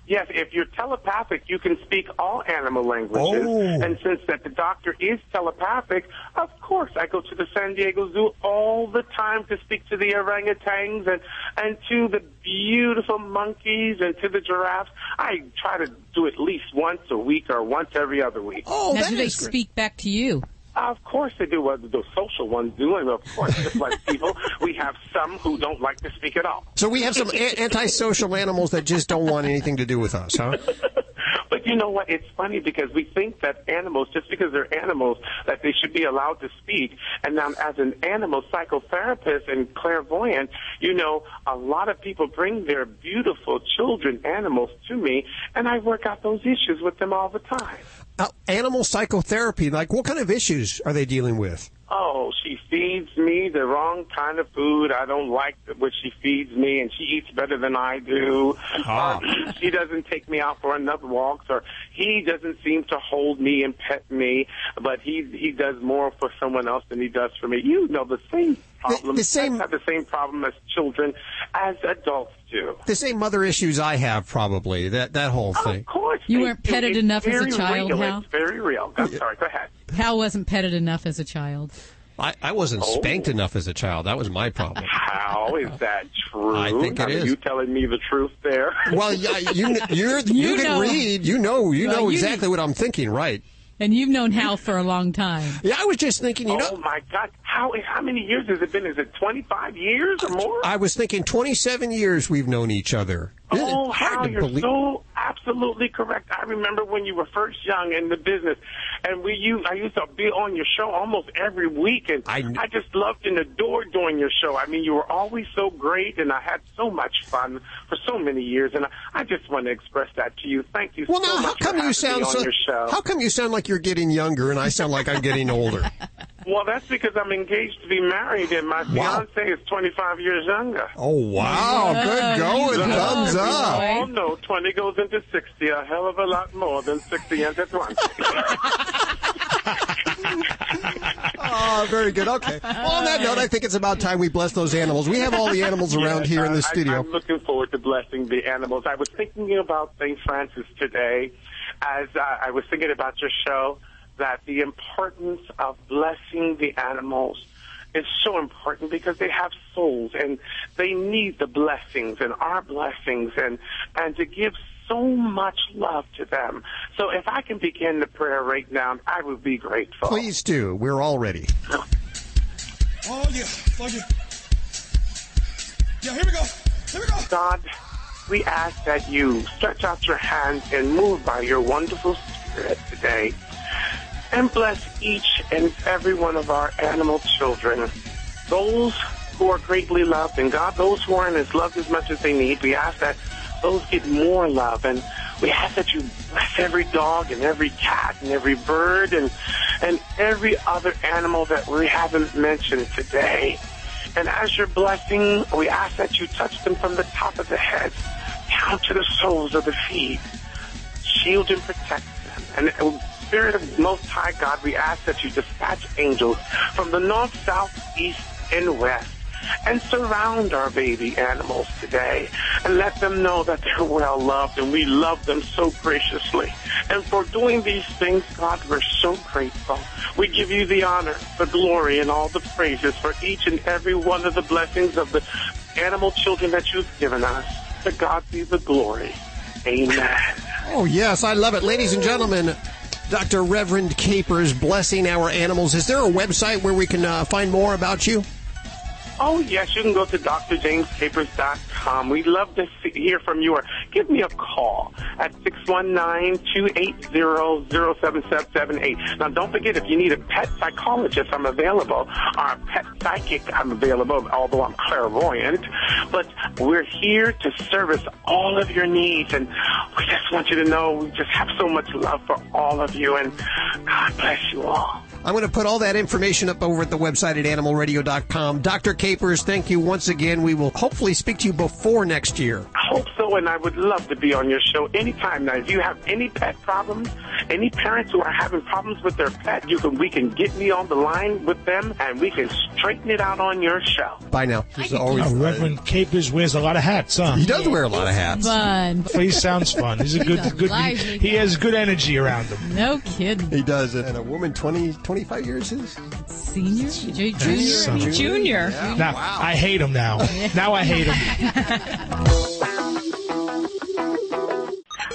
If you're telepathic, you can speak all animal languages. Oh. And since that the doctor is telepathic, of course, I go to the San Diego Zoo all the time to speak to the orangutans and to the beautiful monkeys and to the giraffes. I try to do at least once a week or once every other week. Oh, now, do they speak back to you? Of course they do. Well, the social ones do. And of course, just like people, we have some who don't like to speak at all. So we have some antisocial animals that just don't want anything to do with us, huh? But you know what? It's funny because we think that animals, just because they're animals, that they should be allowed to speak. And now, as an animal psychotherapist and clairvoyant, a lot of people bring their beautiful children, animals, to me, and I work out those issues with them all the time. Animal psychotherapy, like what kind of issues are they dealing with? Oh, she feeds me the wrong kind of food. I don't like what she feeds me, and she eats better than I do. She doesn't take me out for enough walks, or he doesn't seem to hold me and pet me, but he does more for someone else than he does for me. The same problem. I have the same problem as children, as adults do. The same mother issues I have, probably, that whole thing. Of course. You weren't petted enough as a child, Hal? It's very real. I'm sorry, go ahead. Hal wasn't petted enough as a child. I wasn't spanked enough as a child. That was my problem. How is that true? I think it is. Are you telling me the truth there? Well, yeah, you can read. You know exactly what I'm thinking, right? And you've known Hal for a long time. Yeah, I was just thinking, Oh, my God. How many years has it been? Is it 25 years or more? I was thinking 27 years we've known each other. Oh, Hal, you're so absolutely correct. I remember when you were first young in the business, and I used to be on your show almost every week, and I just loved and adored doing your show. I mean, you were always so great, and I had so much fun for so many years, and I just want to express that to you. Thank you so much for having me on your show. How come you sound like you're getting younger, and I sound like I'm getting older? Well, that's because I'm engaged to be married, and my fiance is 25 years younger. Oh, wow. Good going. Thumbs up. Oh, no. 20 goes into 60. A hell of a lot more than 60 into 20. Oh, very good. Okay. Well, on that note, I think it's about time we bless those animals. We have all the animals around here in the studio. I'm looking forward to blessing the animals. I was thinking about St. Francis today as I was thinking about your show, that the importance of blessing the animals is so important because they have souls and they need the blessings and our blessings and to give so much love to them. So if I can begin the prayer right now, I would be grateful. Please do. We're all ready. Oh, yeah. Oh, yeah. Yeah, here we go. Here we go. God, we ask that you stretch out your hands and move by your wonderful Spirit today. And bless each and every one of our animal children. Those who are greatly loved, and God, those who aren't as loved as much as they need, we ask that those get more love. And we ask that you bless every dog and every cat and every bird and every other animal that we haven't mentioned today. And as you're blessing, we ask that you touch them from the top of the head down to the soles of the feet. Shield and protect them. And Spirit of Most High God, we ask that you dispatch angels from the north, south, east, and west and surround our baby animals today and let them know that they're well loved and we love them so graciously. And for doing these things, God, we're so grateful. We give you the honor, the glory, and all the praises for each and every one of the blessings of the animal children that you've given us. To God be the glory. Amen. Oh, yes, I love it. Ladies and gentlemen, Dr. Reverend Capers blessing our animals. Is there a website where we can find more about you? Oh, yes, you can go to drjamescapers.com. We'd love to hear from you, or give me a call at 619-280-0778. Now, don't forget, if you need a pet psychologist, I'm available, or a pet psychic, I'm available, although I'm clairvoyant. But we're here to service all of your needs, and we just want you to know we just have so much love for all of you, and God bless you all. I'm going to put all that information up over at the website at animalradio.com. Dr. Capers, thank you once again. We will hopefully speak to you before next year. I hope so, and I would love to be on your show anytime. Now, if you have any pet problems, any parents who are having problems with their pet, we can get me on the line with them, and we can straighten it out on your show. Bye now. Reverend Capers wears a lot of hats, huh? He does wear a lot of hats. Fun. He sounds fun. He's a good. He has good energy around him. No kidding. He does. And a woman 25 years is? Senior? Junior. Yeah. Now, wow. I hate him now. Now I hate him.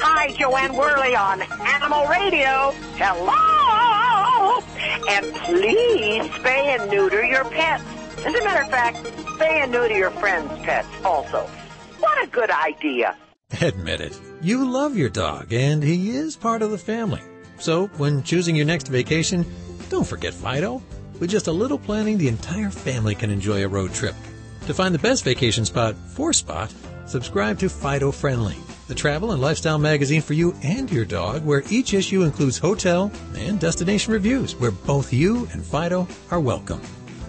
Hi, Joanne Worley on Animal Radio. Hello! And please spay and neuter your pets. As a matter of fact, spay and neuter your friends' pets also. What a good idea. Admit it. You love your dog, and he is part of the family. So, when choosing your next vacation, don't forget Fido. With just a little planning, the entire family can enjoy a road trip. To find the best vacation spot for Spot, subscribe to Fido Friendly, the travel and lifestyle magazine for you and your dog, where each issue includes hotel and destination reviews, where both you and Fido are welcome.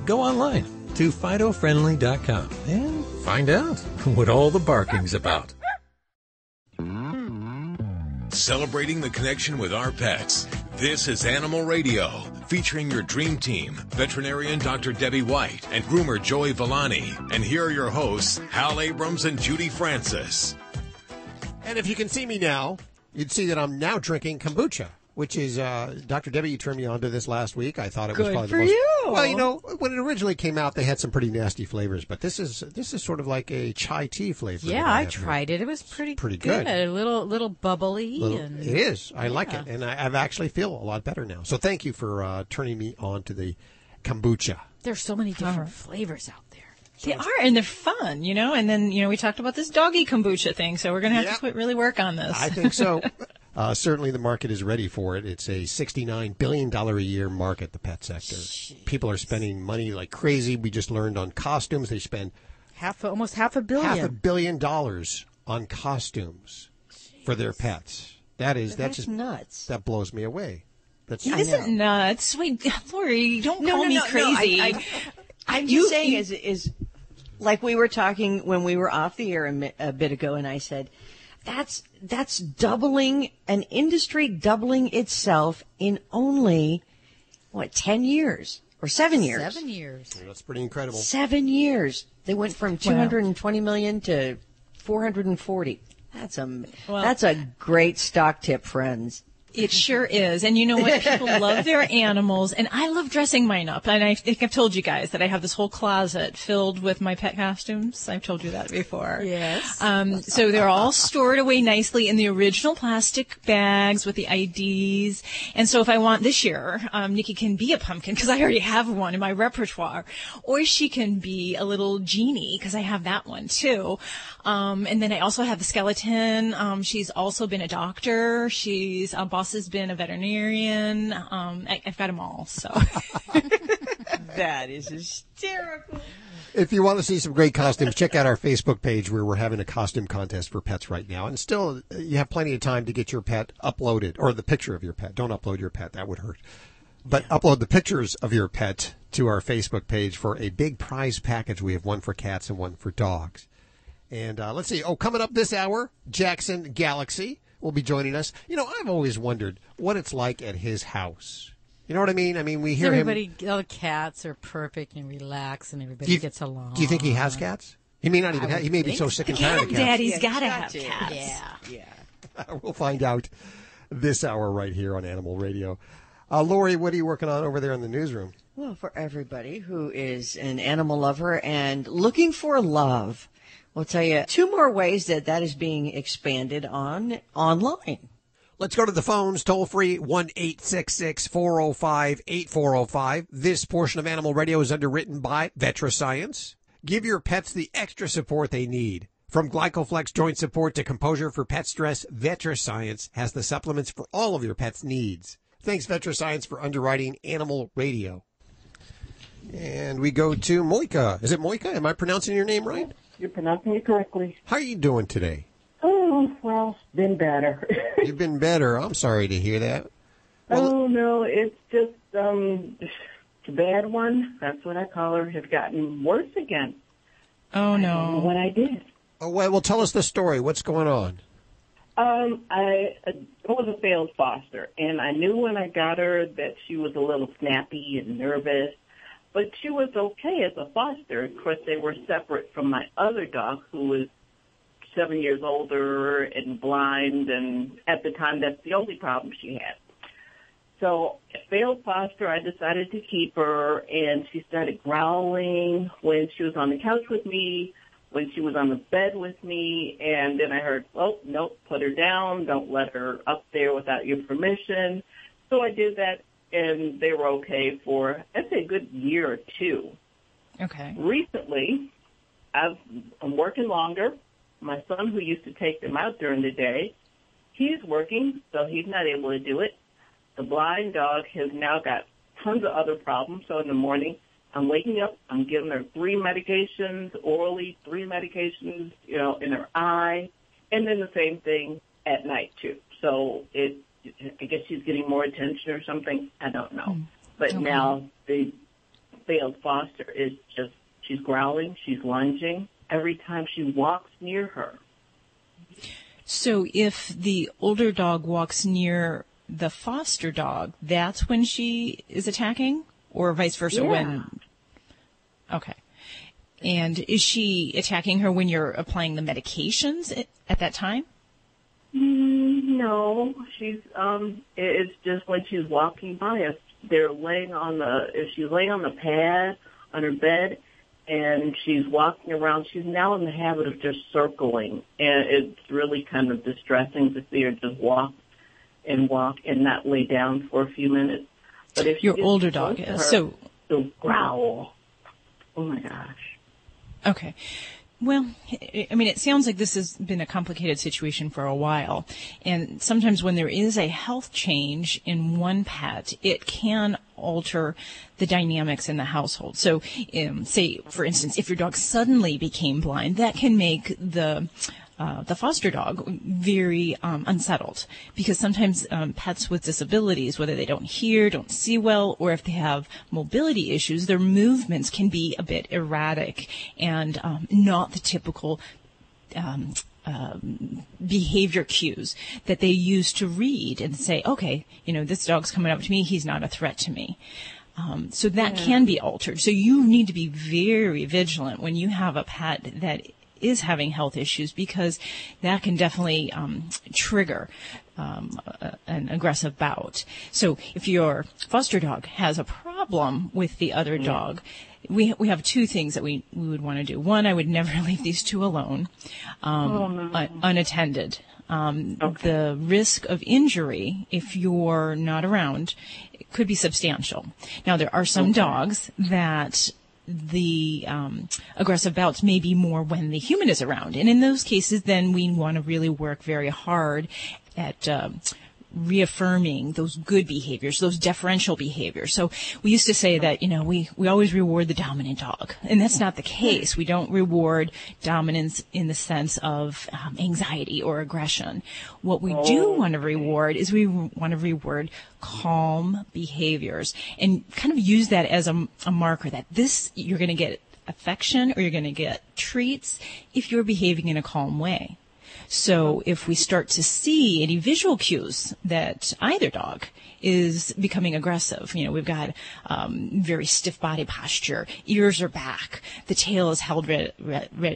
Go online to FidoFriendly.com and find out what all the barking's about. Celebrating the connection with our pets. This is Animal Radio, featuring your dream team, veterinarian Dr. Debbie White and groomer Joey Villani. And here are your hosts, Hal Abrams and Judy Francis. And if you can see me now, you'd see that I'm now drinking kombucha. which is, Dr. Debbie, you turned me on to this last week. I thought it was probably for the most... you. Well, you know, when it originally came out, they had some pretty nasty flavors, but this is sort of like a chai tea flavor. Yeah, I tried it. It was pretty good. A little bubbly. It is. I like it, and I've actually feel a lot better now. So thank you for turning me on to the kombucha. There's so many different flavors out there. They are, and they're fun, you know. And then, you know, we talked about this doggy kombucha thing, so we're going to have to really work on this. I think so. Certainly the market is ready for it. It's a $69 billion a year market, the pet sector. Jeez. People are spending money like crazy. We just learned on costumes. They spend almost half $1 billion. $500 million on costumes for their pets. That's just nuts. That blows me away. It isn't nuts. Wait, Lori, don't call me crazy. No, I'm just saying is like we were talking when we were off the air a bit ago, and I said, that's doubling an industry doubling itself in only 10 years or 7 years. 7 years. Yeah, that's pretty incredible. 7 years. They went from 220 million to 440. That's a great stock tip, friends. It sure is. And you know what? People love their animals, and I love dressing mine up. And I think I've told you guys that I have this whole closet filled with my pet costumes. I've told you that before. Yes. So they're all stored away nicely in the original plastic bags with the IDs. And so if I want this year, Nikki can be a pumpkin because I already have one in my repertoire, or she can be a little genie because I have that one too. And then I also have the skeleton. She's also been a doctor. She's a boss has been a veterinarian. I've got them all. So that is hysterical. If you want to see some great costumes, check out our Facebook page where we're having a costume contest for pets right now. And still, you have plenty of time to get your pet uploaded, or the picture of your pet. Don't upload your pet. That would hurt. But upload the pictures of your pet to our Facebook page for a big prize package. We have one for cats and one for dogs. And let's see. Coming up this hour, Jackson Galaxy will be joining us. You know, I've always wondered what it's like at his house. You know what I mean? I mean, we hear all the cats are perfect and relaxed, and everybody gets along. Do you think he has cats? He may not even have. He may be so sick and tired of cats. Daddy's got to have cats. Yeah. We'll find out this hour right here on Animal Radio. Lori, what are you working on over there in the newsroom? Well, for everybody who is an animal lover and looking for love, we'll tell you 2 more ways that is being expanded online. Let's go to the phones, toll free, 1-866-405-8405. This portion of Animal Radio is underwritten by VetraScience. Give your pets the extra support they need. From Glycoflex joint support to Composure for pet stress, VetraScience has the supplements for all of your pet's needs. Thanks, VetraScience, for underwriting Animal Radio. And we go to Moika. Is it Moika? Am I pronouncing your name right? You're pronouncing it correctly. How are you doing today? Oh, well, been better. You've been better. I'm sorry to hear that. Well, no, it's just the bad one. That's what I call her. Have gotten worse again. Oh, no. I don't know what I did. Oh, well, tell us the story. What's going on? I was a failed foster, and I knew when I got her that she was a little snappy and nervous, but she was okay as a foster. Of course, they were separate from my other dog, who was 7 years older and blind, and at the time, that's the only problem she had. So, failed foster, I decided to keep her, and she started growling when she was on the couch with me, when she was on the bed with me, and then I heard, oh, nope, put her down, don't let her up there without your permission. So I did that, and they were okay for, I'd say, a good year or two. Okay. Recently, I'm working longer. My son, who used to take them out during the day, he's working, so he's not able to do it. The blind dog has now got tons of other problems, so in the morning, I'm waking up, I'm giving her 3 medications, orally, 3 medications, in her eye, and then the same thing at night, too. So I guess she's getting more attention or something. I don't know. But now the failed foster is just, she's growling, she's lunging every time she walks near her. So if the older dog walks near the foster dog, that's when she is attacking? Or vice versa? Yeah. Okay. And is she attacking her when you're applying the medications at that time? No, No, she's it's just when she's walking by us, if she's laying on the pad on her bed and she's walking around, she's now in the habit of just circling, and it's really kind of distressing to see her just walk and not lay down for a few minutes. But if your older dog is, so she'll growl. Oh my gosh. Okay. Well, I mean, it sounds like this has been a complicated situation for a while. And sometimes when there is a health change in one pet, it can alter the dynamics in the household. So, say, for instance, if your dog suddenly became blind, that can make the foster dog very unsettled, because sometimes pets with disabilities, whether they don't hear, don't see well, or if they have mobility issues, their movements can be a bit erratic and not the typical behavior cues that they use to read and say, okay, this dog's coming up to me, he's not a threat to me. So that can be altered. So you need to be very vigilant when you have a pet that is having health issues, because that can definitely trigger an aggressive bout. So if your foster dog has a problem with the other dog, we have two things that we would want to do. One, I would never leave these two alone, unattended. The risk of injury, if you're not around, could be substantial. Now, there are some dogs that the aggressive bouts may be more when the human is around. And in those cases, then we want to really work very hard at reaffirming those good behaviors, those deferential behaviors. So we used to say that, we always reward the dominant dog. And that's not the case. We don't reward dominance in the sense of anxiety or aggression. What we do want to reward is we want to reward calm behaviors, and kind of use that as a marker that you're going to get affection or you're going to get treats if you're behaving in a calm way. So if we start to see any visual cues that either dog is becoming aggressive, we've got very stiff body posture, ears are back, the tail is held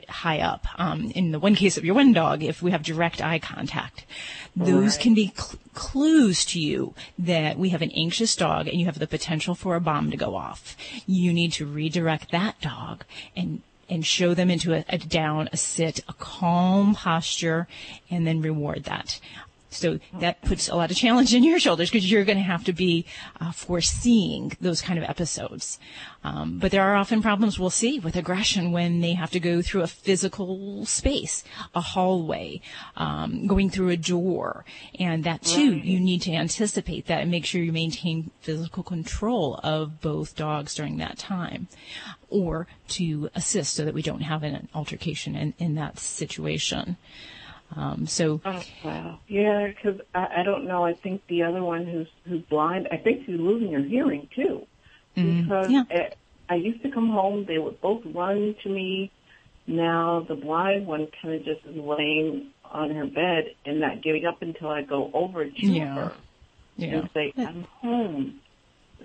high up. In the one case of your one dog, if we have direct eye contact, those can be clues to you that we have an anxious dog and you have the potential for a bomb to go off. You need to redirect that dog and show them into a down, a sit, a calm posture, and then reward that. So that puts a lot of challenge in your shoulders, because you're going to have to be foreseeing those kind of episodes. But there are often problems we'll see with aggression when they have to go through a physical space, a hallway, going through a door. And that, too, you need to anticipate that and make sure you maintain physical control of both dogs during that time, or to assist so that we don't have an altercation in that situation. Oh, wow. Yeah, because I don't know. I think the other one who's blind, I think she's losing her hearing too. Because I used to come home, they would both run to me. Now the blind one kind of just is laying on her bed and not getting up until I go over to her and say, I'm home.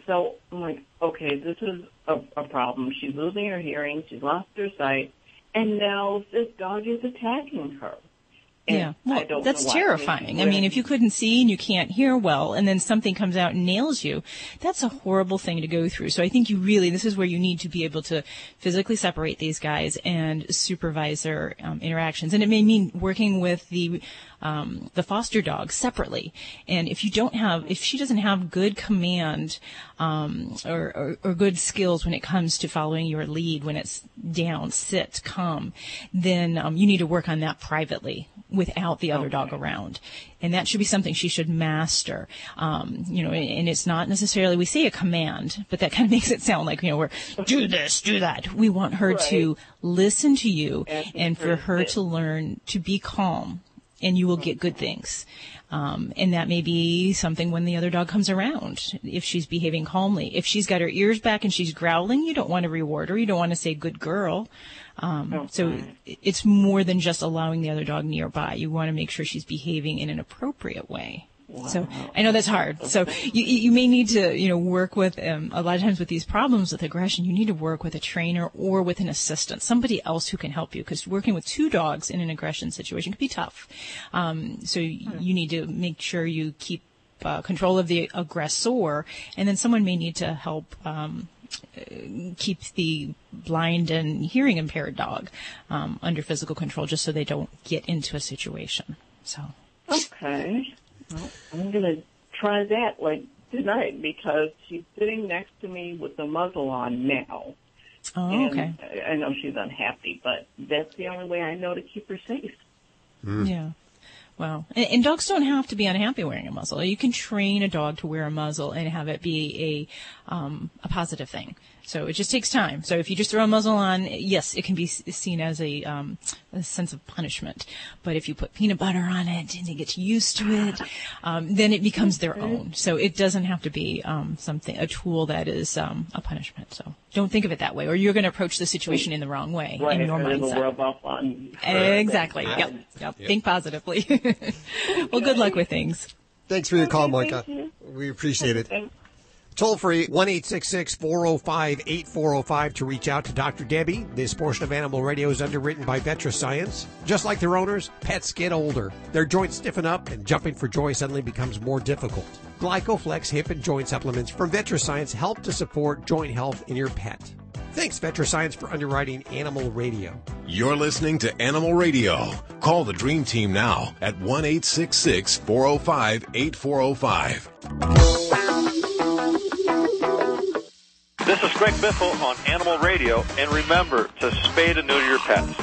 So I'm like, okay, this is a problem. She's losing her hearing, she's lost her sight, and now this dog is attacking her. Yeah, well, that's terrifying. I mean, if you couldn't see and you can't hear well, and then something comes out and nails you, that's a horrible thing to go through. So I think this is where you need to be able to physically separate these guys and supervise their interactions. And it may mean working with the foster dog separately. And if she doesn't have good command or good skills when it comes to following your lead, when it's down, sit, come, then you need to work on that privately without the other dog around. And that should be something she should master. And it's not necessarily, we say a command, but that kind of makes it sound like, we're do this, do that. We want her to listen to you and for her to learn to be calm, and you will get good things. And that may be something when the other dog comes around, if she's behaving calmly. If she's got her ears back and she's growling, you don't want to reward her. You don't want to say, good girl. So it's more than just allowing the other dog nearby. You want to make sure she's behaving in an appropriate way. So I know that's hard. So you may need to, work with, a lot of times with these problems with aggression, you need to work with a trainer or with an assistant, somebody else who can help you, because working with two dogs in an aggression situation can be tough. So you need to make sure you keep control of the aggressor, and then someone may need to help keep the blind and hearing impaired dog under physical control, just so they don't get into a situation. So. Okay. Well, I'm going to try that tonight, because she's sitting next to me with the muzzle on now. Oh, okay. I know she's unhappy, but that's the only way I know to keep her safe. Yeah. Well, and dogs don't have to be unhappy wearing a muzzle. You can train a dog to wear a muzzle and have it be a positive thing. So it just takes time. So if you just throw a muzzle on, yes, it can be seen as a sense of punishment. But if you put peanut butter on it and they get used to it, then it becomes their own. So it doesn't have to be a tool that is a punishment. So don't think of it that way, or you're going to approach the situation in the wrong way in your mindset. Rub off on Exactly. Yep. Think positively. Well, good luck with things. Thanks for your call, Micah. We appreciate it. Toll free, 1-866-405-8405 to reach out to Dr. Debbie. This portion of Animal Radio is underwritten by VetraScience. Just like their owners, pets get older. Their joints stiffen up, and jumping for joy suddenly becomes more difficult. Glycoflex hip and joint supplements from VetraScience help to support joint health in your pet. Thanks, VetraScience, for underwriting Animal Radio. You're listening to Animal Radio. Call the Dream Team now at 1-866-405-8405. This is Greg Biffle on Animal Radio, and remember to spay and neuter your pets.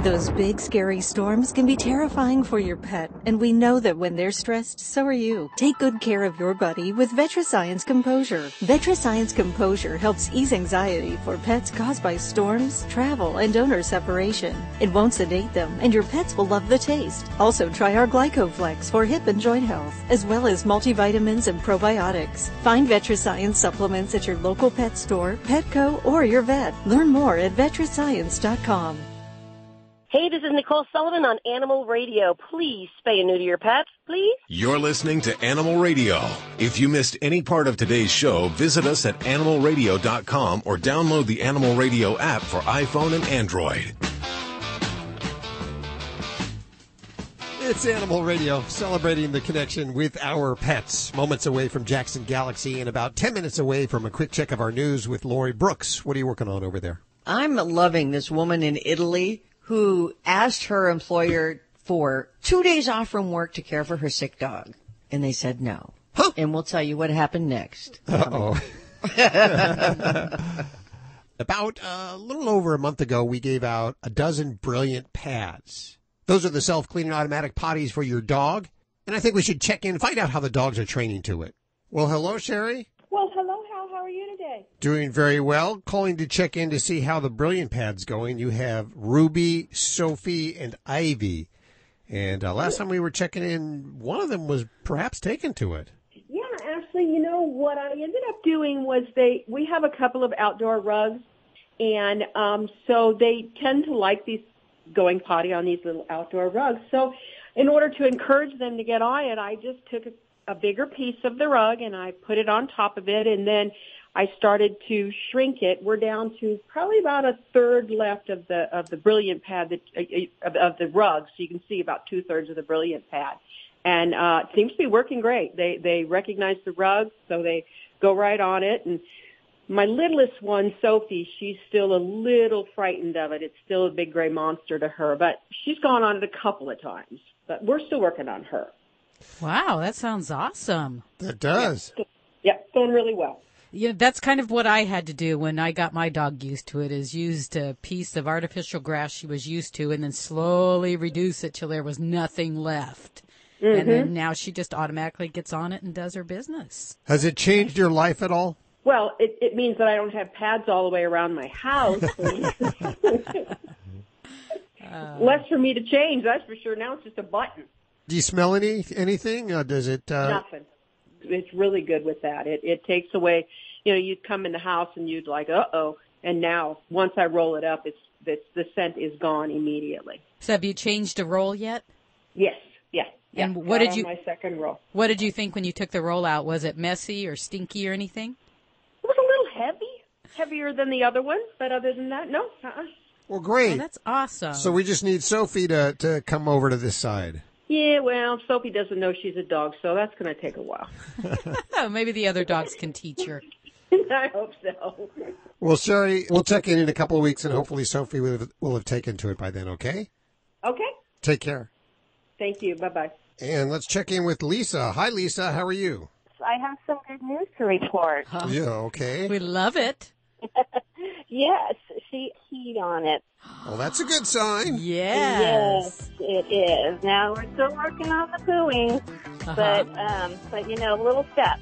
Those big, scary storms can be terrifying for your pet, and we know that when they're stressed, so are you. Take good care of your buddy with VetraScience Composure. VetraScience Composure helps ease anxiety for pets caused by storms, travel, and owner separation. It won't sedate them, and your pets will love the taste. Also, try our Glycoflex for hip and joint health, as well as multivitamins and probiotics. Find VetraScience supplements at your local pet store, Petco, or your vet. Learn more at VetraScience.com. Hey, this is Nicole Sullivan on Animal Radio. Please spay and neuter your pets, please. You're listening to Animal Radio. If you missed any part of today's show, visit us at animalradio.com or download the Animal Radio app for iPhone and Android. It's Animal Radio, celebrating the connection with our pets. Moments away from Jackson Galaxy and about 10 minutes away from a quick check of our news with Lori Brooks. What are you working on over there? I'm loving this woman in Italy who asked her employer for 2 days off from work to care for her sick dog. And they said no. Huh? And we'll tell you what happened next. Uh-oh. About a little over a month ago, we gave out a dozen brilliant pads. Those are the self-cleaning automatic potties for your dog. And I think we should check in, find out how the dogs are training to it. Well, hello, Sherry. Well, hello, Hal. How are you today? Doing very well. Calling to check in to see how the Brilliant Pad's going. You have Ruby, Sophie, and Ivy. And last time we were checking in, one of them was perhaps taken to it. Yeah, actually, you know, what I ended up doing was we have a couple of outdoor rugs, and so they tend to like these going potty on these little outdoor rugs. So in order to encourage them to get on it, I just took a bigger piece of the rug and I put it on top of it, and then I started to shrink it. We're down to probably about a third left of the Brilliant Pad of the rug, so you can see about 2/3 of the Brilliant Pad, and it seems to be working great. They recognize the rug, so they go right on it. And my littlest one, Sophie, she's still a little frightened of it. It's still a big gray monster to her, but she's gone on it a couple of times. But we're still working on her. Wow, that sounds awesome. That does. Yeah, going really well. Yeah, that's kind of what I had to do when I got my dog used to it, is used a piece of artificial grass she was used to and then slowly reduce it till there was nothing left. Mm-hmm. And then now she just automatically gets on it and does her business. Has it changed your life at all? Well, it means that I don't have pads all the way around my house. Less for me to change, that's for sure. Now it's just a button. Do you smell anything? Does it? Nothing. It's really good with that. It takes away, you'd come in the house and you'd like, uh-oh. And now, once I roll it up, the scent is gone immediately. So have you changed a roll yet? Yes. And Yeah, what did you? My second roll. What did you think when you took the roll out? Was it messy or stinky or anything? It was a little heavier than the other one, but other than that, no. Well, great. Oh, that's awesome. So we just need Sophie to come over to this side. Yeah, well, Sophie doesn't know she's a dog, so that's going to take a while. Oh, maybe the other dogs can teach her. I hope so. Well, Sherry, we'll check in a couple of weeks, and hopefully Sophie will have taken to it by then, okay? Okay. Take care. Thank you. Bye-bye. And let's check in with Lisa. Hi, Lisa. How are you? I have some good news to report. Yeah, okay. We love it. Yes, she keyed on it. Well, that's a good sign. Yes, it is. Now we're still working on the pooing, but you know, little steps.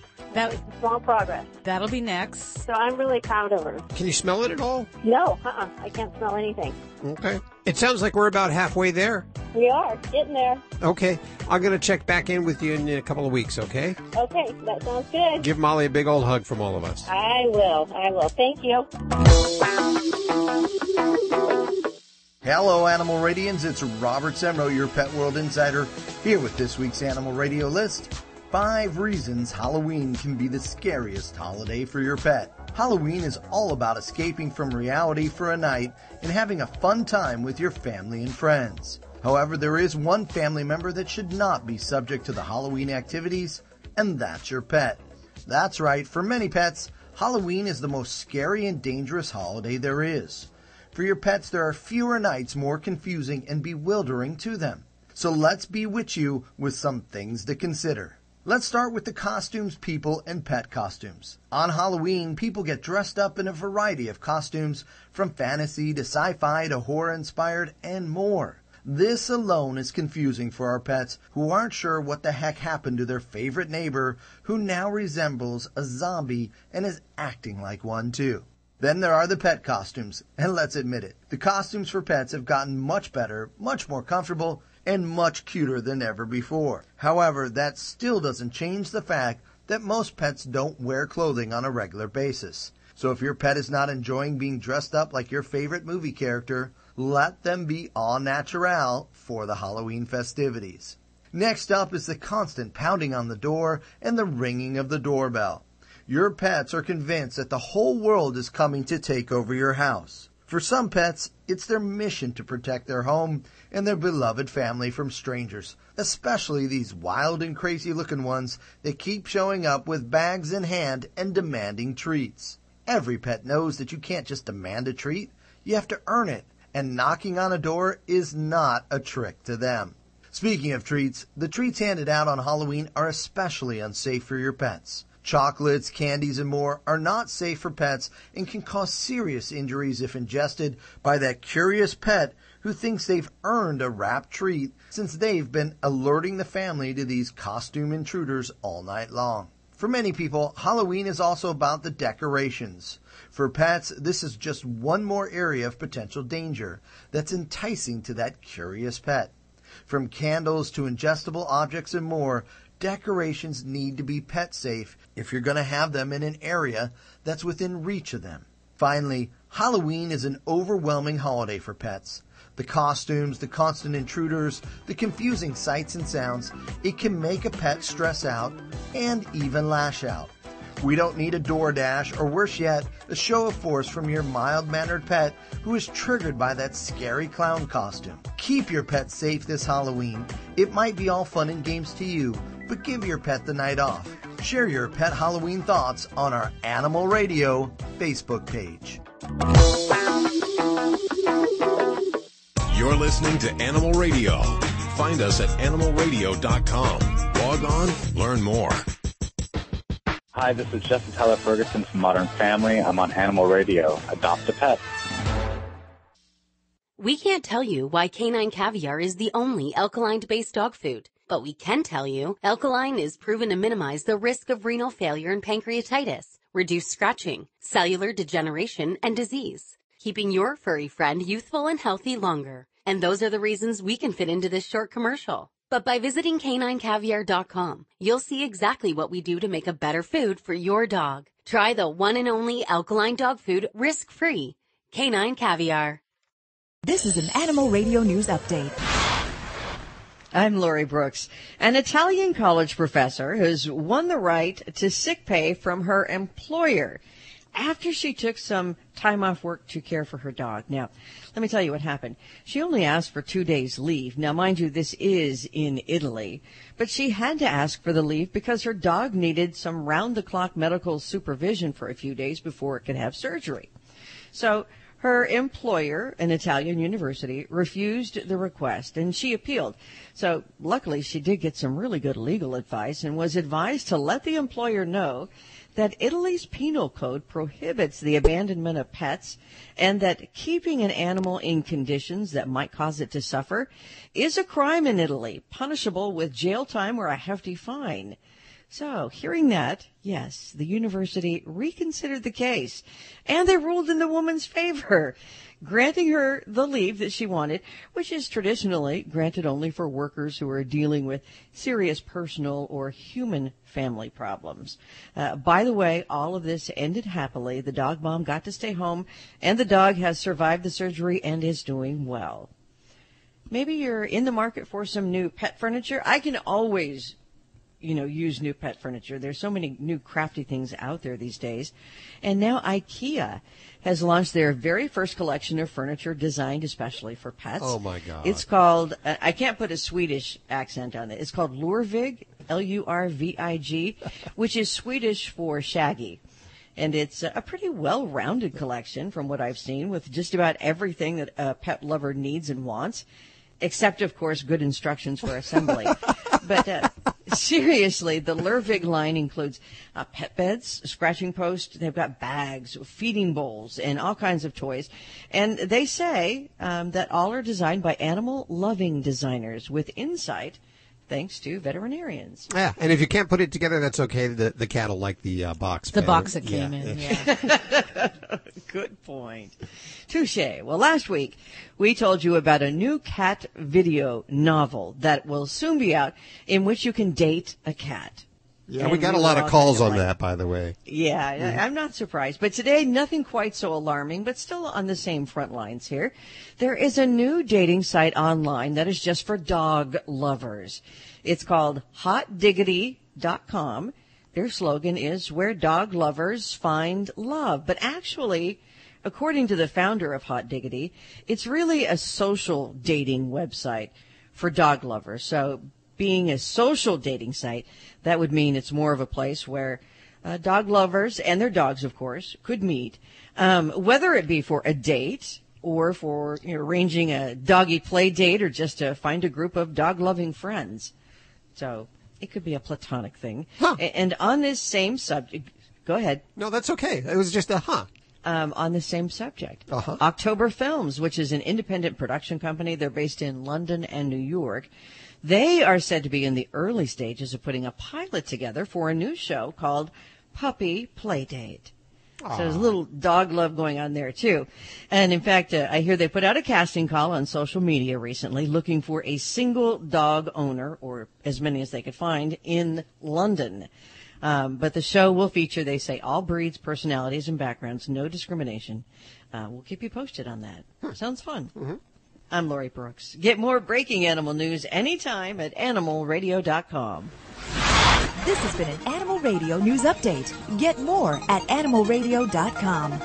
Small progress. That'll be next. So I'm really proud of her. Can you smell it at all? No, I can't smell anything. Okay. It sounds like we're about halfway there. We are getting there. Okay. I'm going to check back in with you in a couple of weeks, okay? Okay, that sounds good. Give Molly a big old hug from all of us. I will. Thank you. Hello, Animal Radians. It's Robert Semro, your Pet World Insider, here with this week's Animal Radio list. 5 reasons Halloween can be the scariest holiday for your pet. Halloween is all about escaping from reality for a night and having a fun time with your family and friends. However, there is one family member that should not be subject to the Halloween activities, and that's your pet. That's right, for many pets, Halloween is the most scary and dangerous holiday there is. For your pets, there are fewer nights more confusing and bewildering to them. So let's bewitch you with some things to consider. Let's start with the costumes, people, and pet costumes. On Halloween, people get dressed up in a variety of costumes, from fantasy to sci-fi to horror-inspired and more. This alone is confusing for our pets who aren't sure what the heck happened to their favorite neighbor who now resembles a zombie and is acting like one too. Then there are the pet costumes, and let's admit it, the costumes for pets have gotten much better, much more comfortable, and much cuter than ever before. However, that still doesn't change the fact that most pets don't wear clothing on a regular basis. So if your pet is not enjoying being dressed up like your favorite movie character, let them be au naturel for the Halloween festivities. Next up is the constant pounding on the door and the ringing of the doorbell. Your pets are convinced that the whole world is coming to take over your house. For some pets, it's their mission to protect their home and their beloved family from strangers, especially these wild and crazy looking ones that keep showing up with bags in hand and demanding treats. Every pet knows that you can't just demand a treat, you have to earn it, and knocking on a door is not a trick to them. Speaking of treats, the treats handed out on Halloween are especially unsafe for your pets. Chocolates, candies, and more are not safe for pets and can cause serious injuries if ingested by that curious pet who thinks they've earned a wrapped treat since they've been alerting the family to these costume intruders all night long. For many people, Halloween is also about the decorations. For pets, this is just one more area of potential danger that's enticing to that curious pet. From candles to ingestible objects and more, decorations need to be pet safe if you're going to have them in an area that's within reach of them. Finally, Halloween is an overwhelming holiday for pets. The costumes, the constant intruders, the confusing sights and sounds, it can make a pet stress out and even lash out. We don't need a DoorDash or worse yet, a show of force from your mild-mannered pet who is triggered by that scary clown costume. Keep your pet safe this Halloween. It might be all fun and games to you, but give your pet the night off. Share your pet Halloween thoughts on our Animal Radio Facebook page. You're listening to Animal Radio. Find us at animalradio.com. Log on, learn more. Hi, this is Justin Tyler Ferguson from Modern Family. I'm on Animal Radio. Adopt a pet. We can't tell you why canine caviar is the only alkaline-based dog food, but we can tell you alkaline is proven to minimize the risk of renal failure and pancreatitis, reduce scratching, cellular degeneration, and disease, keeping your furry friend youthful and healthy longer. And those are the reasons we can fit into this short commercial. But by visiting caninecaviar.com, you'll see exactly what we do to make a better food for your dog. Try the one and only alkaline dog food risk-free. Canine Caviar. This is an Animal Radio News Update. I'm Lori Brooks. An Italian college professor has won the right to sick pay from her employer after she took some time off work to care for her dog. Now, let me tell you what happened. She only asked for 2 days leave. Now, mind you, this is in Italy, but she had to ask for the leave because her dog needed some round-the-clock medical supervision for a few days before it could have surgery. So her employer, an Italian university, refused the request, and she appealed. So luckily, she did get some really good legal advice and was advised to let the employer know that Italy's penal code prohibits the abandonment of pets and that keeping an animal in conditions that might cause it to suffer is a crime in Italy, punishable with jail time or a hefty fine. So, hearing that, yes, the university reconsidered the case, and they ruled in the woman's favor, granting her the leave that she wanted, which is traditionally granted only for workers who are dealing with serious personal or human family problems. By the way, all of this ended happily. The dog mom got to stay home, and the dog has survived the surgery and is doing well. Maybe you're in the market for some new pet furniture. I can always use new pet furniture. There's so many new crafty things out there these days. And now IKEA has launched their very first collection of furniture designed especially for pets. Oh, my God. It's called, I can't put a Swedish accent on it. It's called Lurvig, Lurvig, which is Swedish for shaggy. And it's a pretty well-rounded collection from what I've seen, with just about everything that a pet lover needs and wants, except, of course, good instructions for assembly. But seriously, the Lurvig line includes pet beds, scratching posts. They've got bags, feeding bowls, and all kinds of toys. And they say that all are designed by animal-loving designers with insight, thanks to veterinarians. Yeah, and if you can't put it together, that's okay. The cat will like the box. The box that came in, yeah. Good point. Touche. Well, last week, we told you about a new cat video novel that will soon be out in which you can date a cat. Yeah, we got a lot of calls on that, by the way. Yeah, I'm not surprised. But today, nothing quite so alarming, but still on the same front lines here. There is a new dating site online that is just for dog lovers. It's called hotdiggity.com. Their slogan is where dog lovers find love. But actually, according to the founder of Hot Diggity, it's really a social dating website for dog lovers. So being a social dating site, that would mean it's more of a place where dog lovers and their dogs, of course, could meet, whether it be for a date or for arranging a doggy play date or just to find a group of dog-loving friends. So it could be a platonic thing. Huh. And on this same subject, go ahead. No, that's okay. It was just a on the same subject. October Films, which is an independent production company. They're based in London and New York. They are said to be in the early stages of putting a pilot together for a new show called Puppy Playdate. So there's a little dog love going on there, too. And, in fact, I hear they put out a casting call on social media recently looking for a single dog owner, or as many as they could find, in London. But the show will feature, they say, all breeds, personalities, and backgrounds, no discrimination. We'll keep you posted on that. Sounds fun. Mm-hmm. I'm Lori Brooks. Get more breaking animal news anytime at animalradio.com. This has been an Animal Radio News Update. Get more at animalradio.com.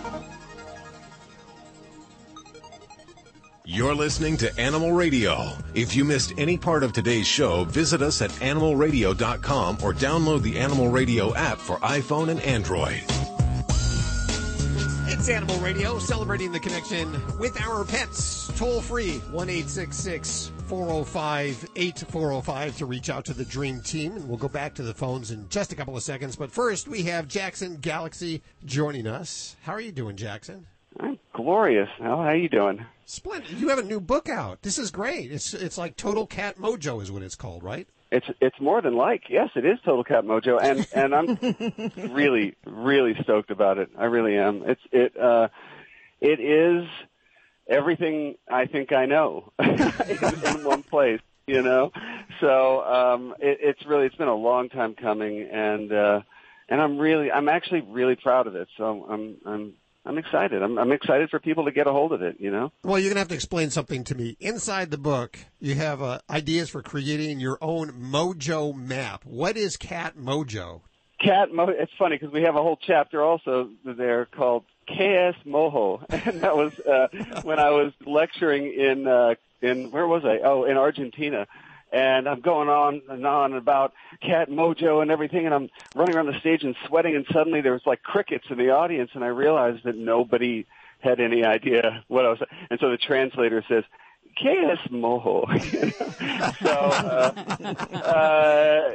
You're listening to Animal Radio. If you missed any part of today's show, visit us at animalradio.com or download the Animal Radio app for iPhone and Android. It's Animal Radio, celebrating the connection with our pets. Toll free, 1-866-405-8405 to reach out to the Dream Team. And we'll go back to the phones in just a couple of seconds. But first, we have Jackson Galaxy joining us. How are you doing, Jackson? I'm glorious. How are you doing? Splendid. You have a new book out. This is great. It's like Total Cat Mojo is what it's called, right? It's more than like. Yes, it is Total Cat Mojo, and I'm really, really stoked about it. I really am. It is everything I think I know in one place, you know. So it's been a long time coming, and I'm actually really proud of it. So I'm I'm excited. I'm excited for people to get a hold of it, you know? Well, you're going to have to explain something to me. Inside the book, you have ideas for creating your own Mojo map. What is Cat Mojo? It's funny because we have a whole chapter also there called KS Mojo. And that was when I was lecturing in where was I? Oh, in Argentina. And I'm going on and on about Cat Mojo and everything, and I'm running around the stage and sweating, and suddenly there was like crickets in the audience, and I realized that nobody had any idea what I was. And so the translator says, "KS Mojo."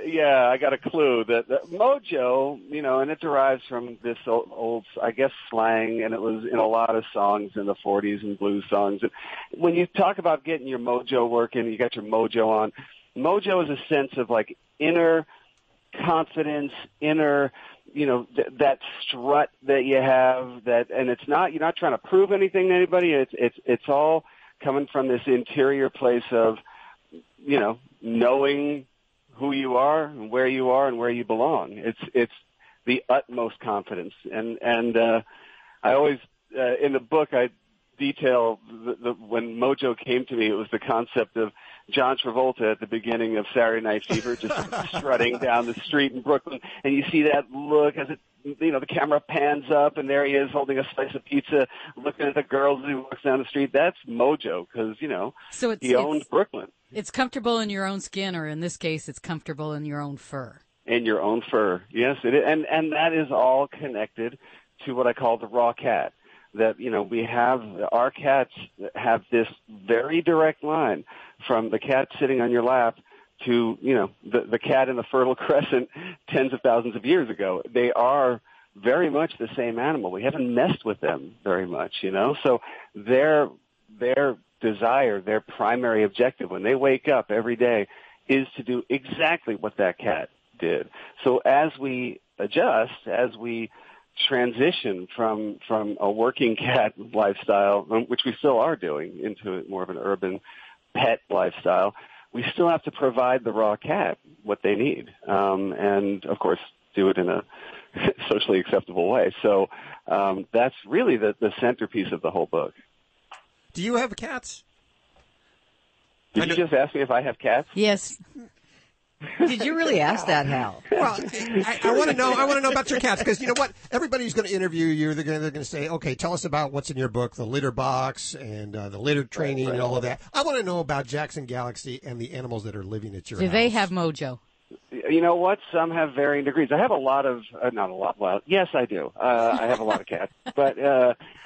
Yeah, I got a clue that Mojo, you know, and it derives from this old, I guess, slang, and it was in a lot of songs in the 40s and blues songs. And when you talk about getting your mojo working, you got your mojo on. Mojo is a sense of like inner confidence, inner, you know, that strut that you have. That, and it's not, you're not trying to prove anything to anybody. It's all coming from this interior place of, you know, knowing who you are and where you belong. It's the utmost confidence. And I always, in the book, I detail when Mojo came to me, it was the concept of John Travolta at the beginning of Saturday Night Fever, just strutting down the street in Brooklyn. And you see that look as it, you know, the camera pans up, and there he is holding a slice of pizza, looking at the girls as he walks down the street. That's Mojo, because, you know, he owned Brooklyn. It's comfortable in your own skin, or in this case, it's comfortable in your own fur. In your own fur, yes, it is. And that is all connected to what I call the raw cat. That, you know, our cats have this very direct line from the cat sitting on your lap to, you know, the cat in the Fertile Crescent tens of thousands of years ago. They are very much the same animal. We haven't messed with them very much, you know. So their desire, their primary objective when they wake up every day is to do exactly what that cat did. So as we adjust, as we transition from a working cat lifestyle, which we still are doing, into more of an urban pet lifestyle, we still have to provide the raw cat what they need, and of course do it in a socially acceptable way. So that's really the centerpiece of the whole book. Do you have cats? Did you just ask me if I have cats? Yes. Did you really ask that, Hal? Well, I want to know. I want to know about your cats, because you know what? Everybody's going to interview you. They're going to say, "Okay, tell us about what's in your book, the litter box and the litter training and all of that." I want to know about Jackson Galaxy and the animals that are living at your house. Do they have mojo? You know what? Some have varying degrees. I have a lot of, not a lot. Well, yes, I do. I have a lot of cats, but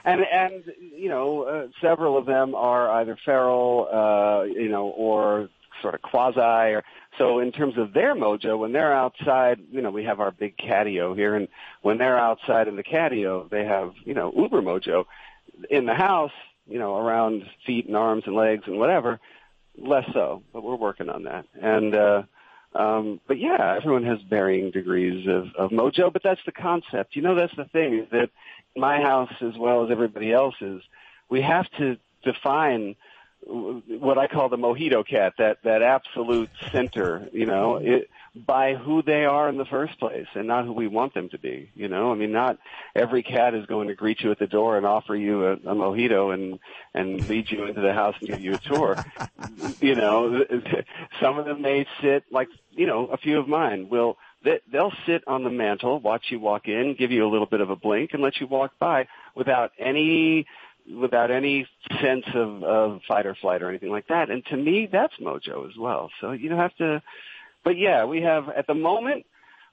and you know, several of them are either feral, you know, or sort of quasi, or so in terms of their mojo, when they're outside, you know, we have our big catio here, and when they're outside in the catio, they have, you know, uber mojo. In the house, you know, around feet and arms and legs and whatever, less so, but we're working on that. And but yeah, everyone has varying degrees of mojo, but that's the concept. You know, that's the thing, is that in my house as well as everybody else's, we have to define what I call the mojito cat, that absolute center, you know, by who they are in the first place and not who we want them to be, you know. I mean, not every cat is going to greet you at the door and offer you a mojito and lead you into the house and give you a tour. You know, some of them may sit, like, you know, a few of mine they'll sit on the mantle, watch you walk in, give you a little bit of a blink, and let you walk by without any sense of fight or flight or anything like that. And to me, that's mojo as well. So you don't have to, but yeah, at the moment,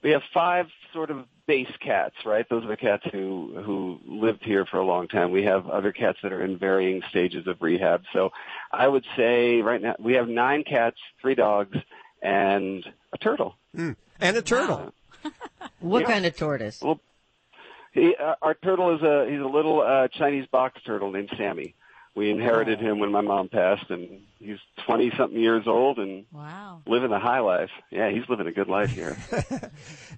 we have 5 sort of base cats, right? Those are the cats who lived here for a long time. We have other cats that are in varying stages of rehab. So I would say right now we have 9 cats, 3 dogs, and a turtle. And a turtle. Wow. What kind of tortoise? Well, our turtle he's a little Chinese box turtle named Sammy. We inherited him when my mom passed, and he's 20-something years old and living the high life. Yeah, he's living a good life here.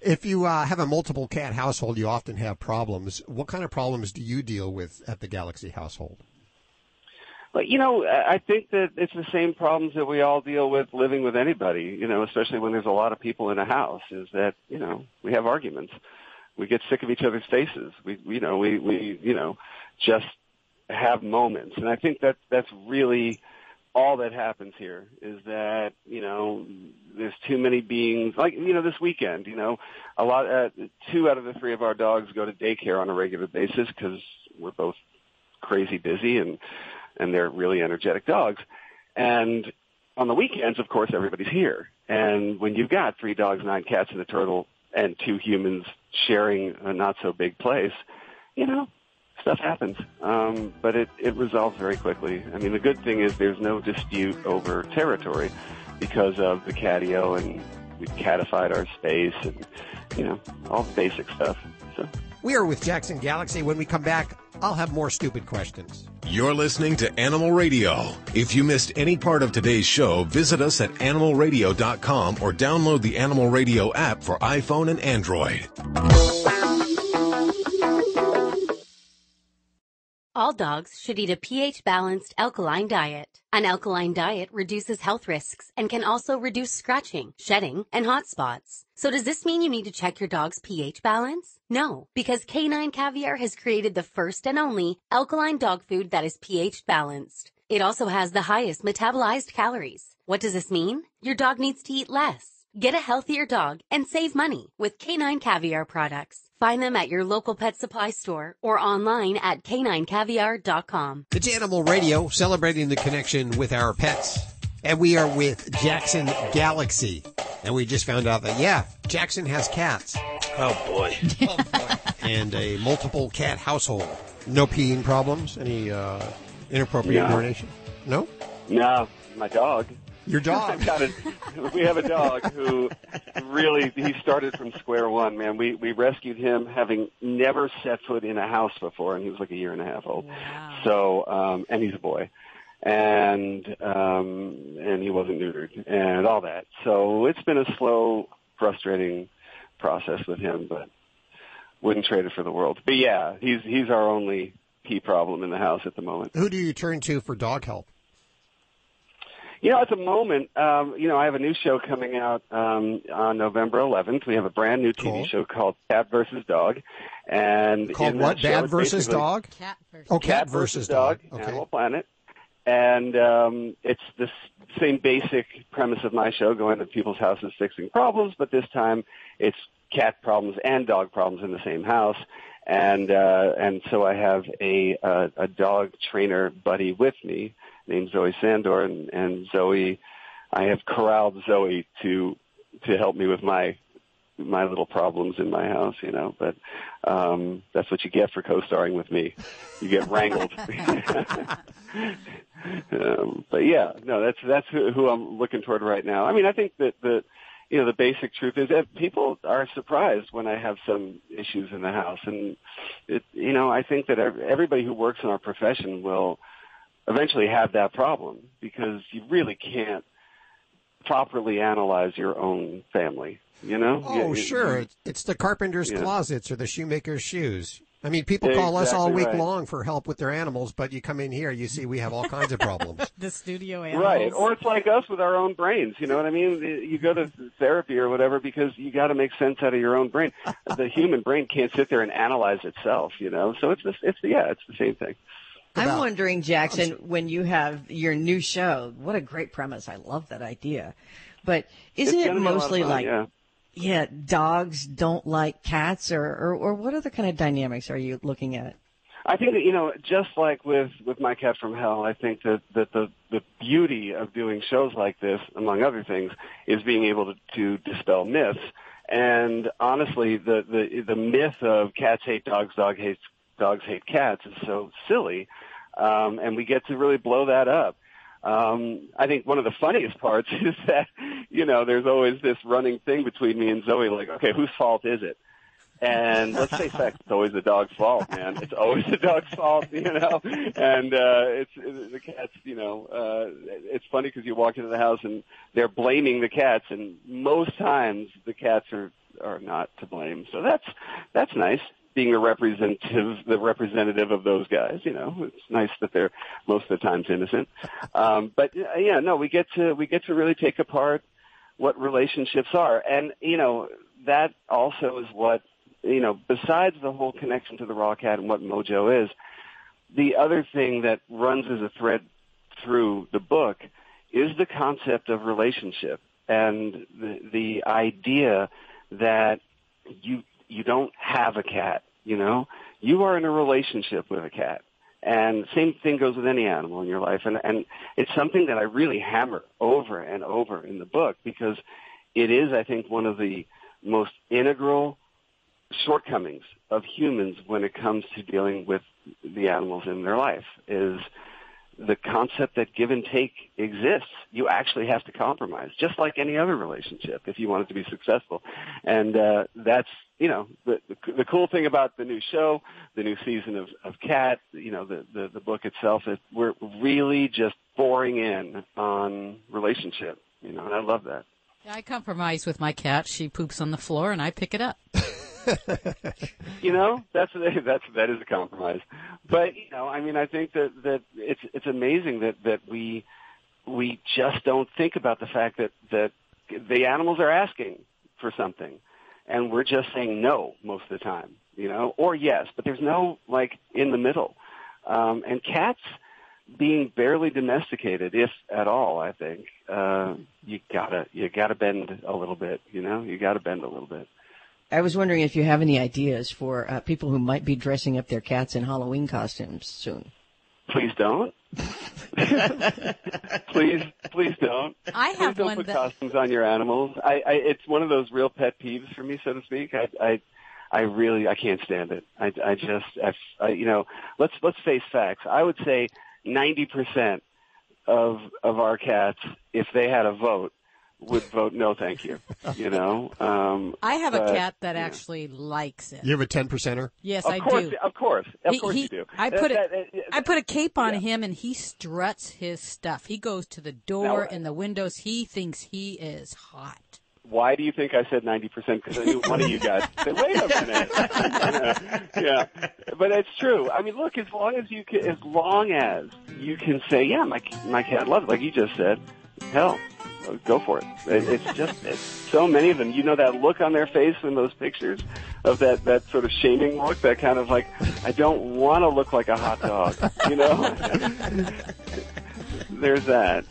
If you have a multiple cat household, you often have problems. What kind of problems do you deal with at the Galaxy household? Well, you know, I think that it's the same problems that we all deal with living with anybody, you know, especially when there's a lot of people in a house, is that, you know, we have arguments. We get sick of each other's faces. We just have moments. And I think that's really all that happens here, is that, there's too many beings, like, this weekend, 2 out of the 3 of our dogs go to daycare on a regular basis because we're both crazy busy and they're really energetic dogs. And on the weekends, of course, everybody's here. And when you've got 3 dogs, 9 cats, and a turtle, and 2 humans sharing a not-so-big place, stuff happens. But it resolves very quickly. I mean, the good thing is there's no dispute over territory because of the catio, and we've catified our space and, all the basic stuff. So. We are with Jackson Galaxy. When we come back, I'll have more stupid questions. You're listening to Animal Radio. If you missed any part of today's show, visit us at animalradio.com or download the Animal Radio app for iPhone and Android. All dogs should eat a pH-balanced alkaline diet. An alkaline diet reduces health risks and can also reduce scratching, shedding, and hot spots. So does this mean you need to check your dog's pH balance? No, because Canine Caviar has created the first and only alkaline dog food that is pH balanced. It also has the highest metabolized calories. What does this mean? Your dog needs to eat less. Get a healthier dog and save money with Canine Caviar products. Find them at your local pet supply store or online at caninecaviar.com. It's Animal Radio, celebrating the connection with our pets. And we are with Jackson Galaxy. And we just found out that, Jackson has cats. Oh, boy. And a multiple cat household. No peeing problems? Any inappropriate urination? No? No, my dog. Your dog? We have a dog who really, he started from square one, man. We rescued him having never set foot in a house before, and he was like 1.5 years old. Wow. So, and he's a boy. And he wasn't neutered and all that. So it's been a slow, frustrating process with him, but wouldn't trade it for the world. But yeah, he's our only pee problem in the house at the moment. Who do you turn to for dog help? At the moment, I have a new show coming out on November 11th. We have a brand new TV show called Cat vs. Dog. And called what? Dad versus Dog? Cat versus Dog. Okay. Animal Planet. And it's the same basic premise of my show, going to people's houses fixing problems, but this time it's cat problems and dog problems in the same house. And so I have a dog trainer buddy with me named Zoe Sandor, and Zoe, I have corralled Zoe to help me with my little problems in my house, but that's what you get for co-starring with me. You get wrangled. But yeah, no, that's who I'm looking toward right now. I mean, I think that the basic truth is that people are surprised when I have some issues in the house, and I think that everybody who works in our profession will eventually have that problem, because you really can't properly analyze your own family, Oh, sure. It's the carpenter's closets or the shoemaker's shoes. I mean, people call us all week long for help with their animals, but you come in here, you see we have all kinds of problems. The studio animals. Right. Or it's like us with our own brains, you know what I mean? You go to therapy or whatever because you got to make sense out of your own brain. The human brain can't sit there and analyze itself, So it's the same thing. I'm wondering, Jackson, when you have your new show, what a great premise. I love that idea. But isn't it mostly like, dogs don't like cats, or what other kind of dynamics are you looking at? I think that, just like with My Cat from Hell, I think that the beauty of doing shows like this, among other things, is being able to dispel myths. And honestly, the myth of cats hate dogs, dogs hate cats is so silly, and we get to really blow that up. I think one of the funniest parts is that, there's always this running thing between me and Zoe, like, okay, whose fault is it? And let's face facts, it's always the dog's fault, man. It's always the dog's fault, and it's the cats, it's funny because you walk into the house and they're blaming the cats, and most times the cats are not to blame. So that's nice, being the representative of those guys. It's nice that they're most of the times innocent. But we get to really take apart what relationships are, and that also is what besides the whole connection to the raw cat and what Mojo is, the other thing that runs as a thread through the book is the concept of relationship and the idea that you don't have a cat, you are in a relationship with a cat. And same thing goes with any animal in your life. And it's something that I really hammer over and over in the book because it is, I think, one of the most integral shortcomings of humans when it comes to dealing with the animals in their life is the concept that give and take exists. You actually have to compromise, just like any other relationship, if you want it to be successful. And that's, the cool thing about the new show, the new season of Cat, the book itself, is we're really just pouring in on relationship, and I love that. Yeah, I compromise with my cat. She poops on the floor, and I pick it up. That is a compromise. But I think that it's amazing that we just don't think about the fact that the animals are asking for something, and we're just saying no most of the time, or yes, but there's no in the middle. And cats being barely domesticated, if at all, I think you gotta bend a little bit. You gotta bend a little bit. I was wondering if you have any ideas for people who might be dressing up their cats in Halloween costumes soon. Please don't. please don't. I have please don't put costumes on your animals. It's one of those real pet peeves for me, so to speak. I really can't stand it. Let's face facts. I would say 90% of our cats, if they had a vote, would vote no, thank you. I have a cat that actually likes it. You have a 10%er? Yes, I do. Of course, you do. I put a cape on him, and he struts his stuff. He goes to the door and the windows. He thinks he is hot. Why do you think I said 90%? Because I knew one of you guys said, wait a minute. Yeah, but it's true. I mean, look, as long as you can say, yeah, my cat loves it, like you just said, hell, go for it. It's so many of them. That look on their face in those pictures of that sort of shaming look, that kind of I don't want to look like a hot dog, There's that,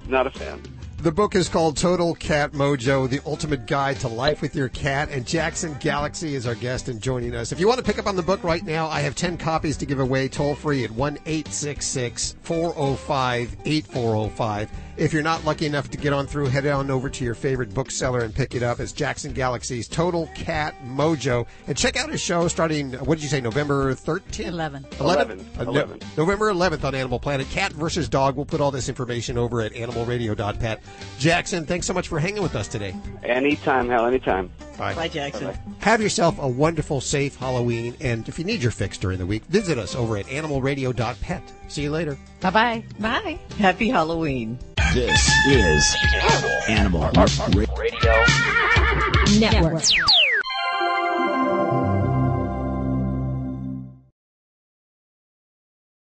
not a fan. The book is called Total Cat Mojo, The Ultimate Guide to Life with Your Cat, and Jackson Galaxy is our guest and joining us. If you want to pick up on the book right now, I have 10 copies to give away toll-free at 1-866-405-8405. If you're not lucky enough to get on through, head on over to your favorite bookseller and pick it up. It's Jackson Galaxy's Total Cat Mojo. And check out his show starting, what did you say, November 13th? 11. November 11th on Animal Planet. Cat versus dog. We'll put all this information over at animalradio.pet. Jackson, thanks so much for hanging with us today. Anytime, Hal, anytime. Bye. Bye, Jackson. Bye-bye. Have yourself a wonderful, safe Halloween. And if you need your fix during the week, visit us over at animalradio.pet. See you later. Bye-bye. Bye. Happy Halloween. This is Animal Radio Network.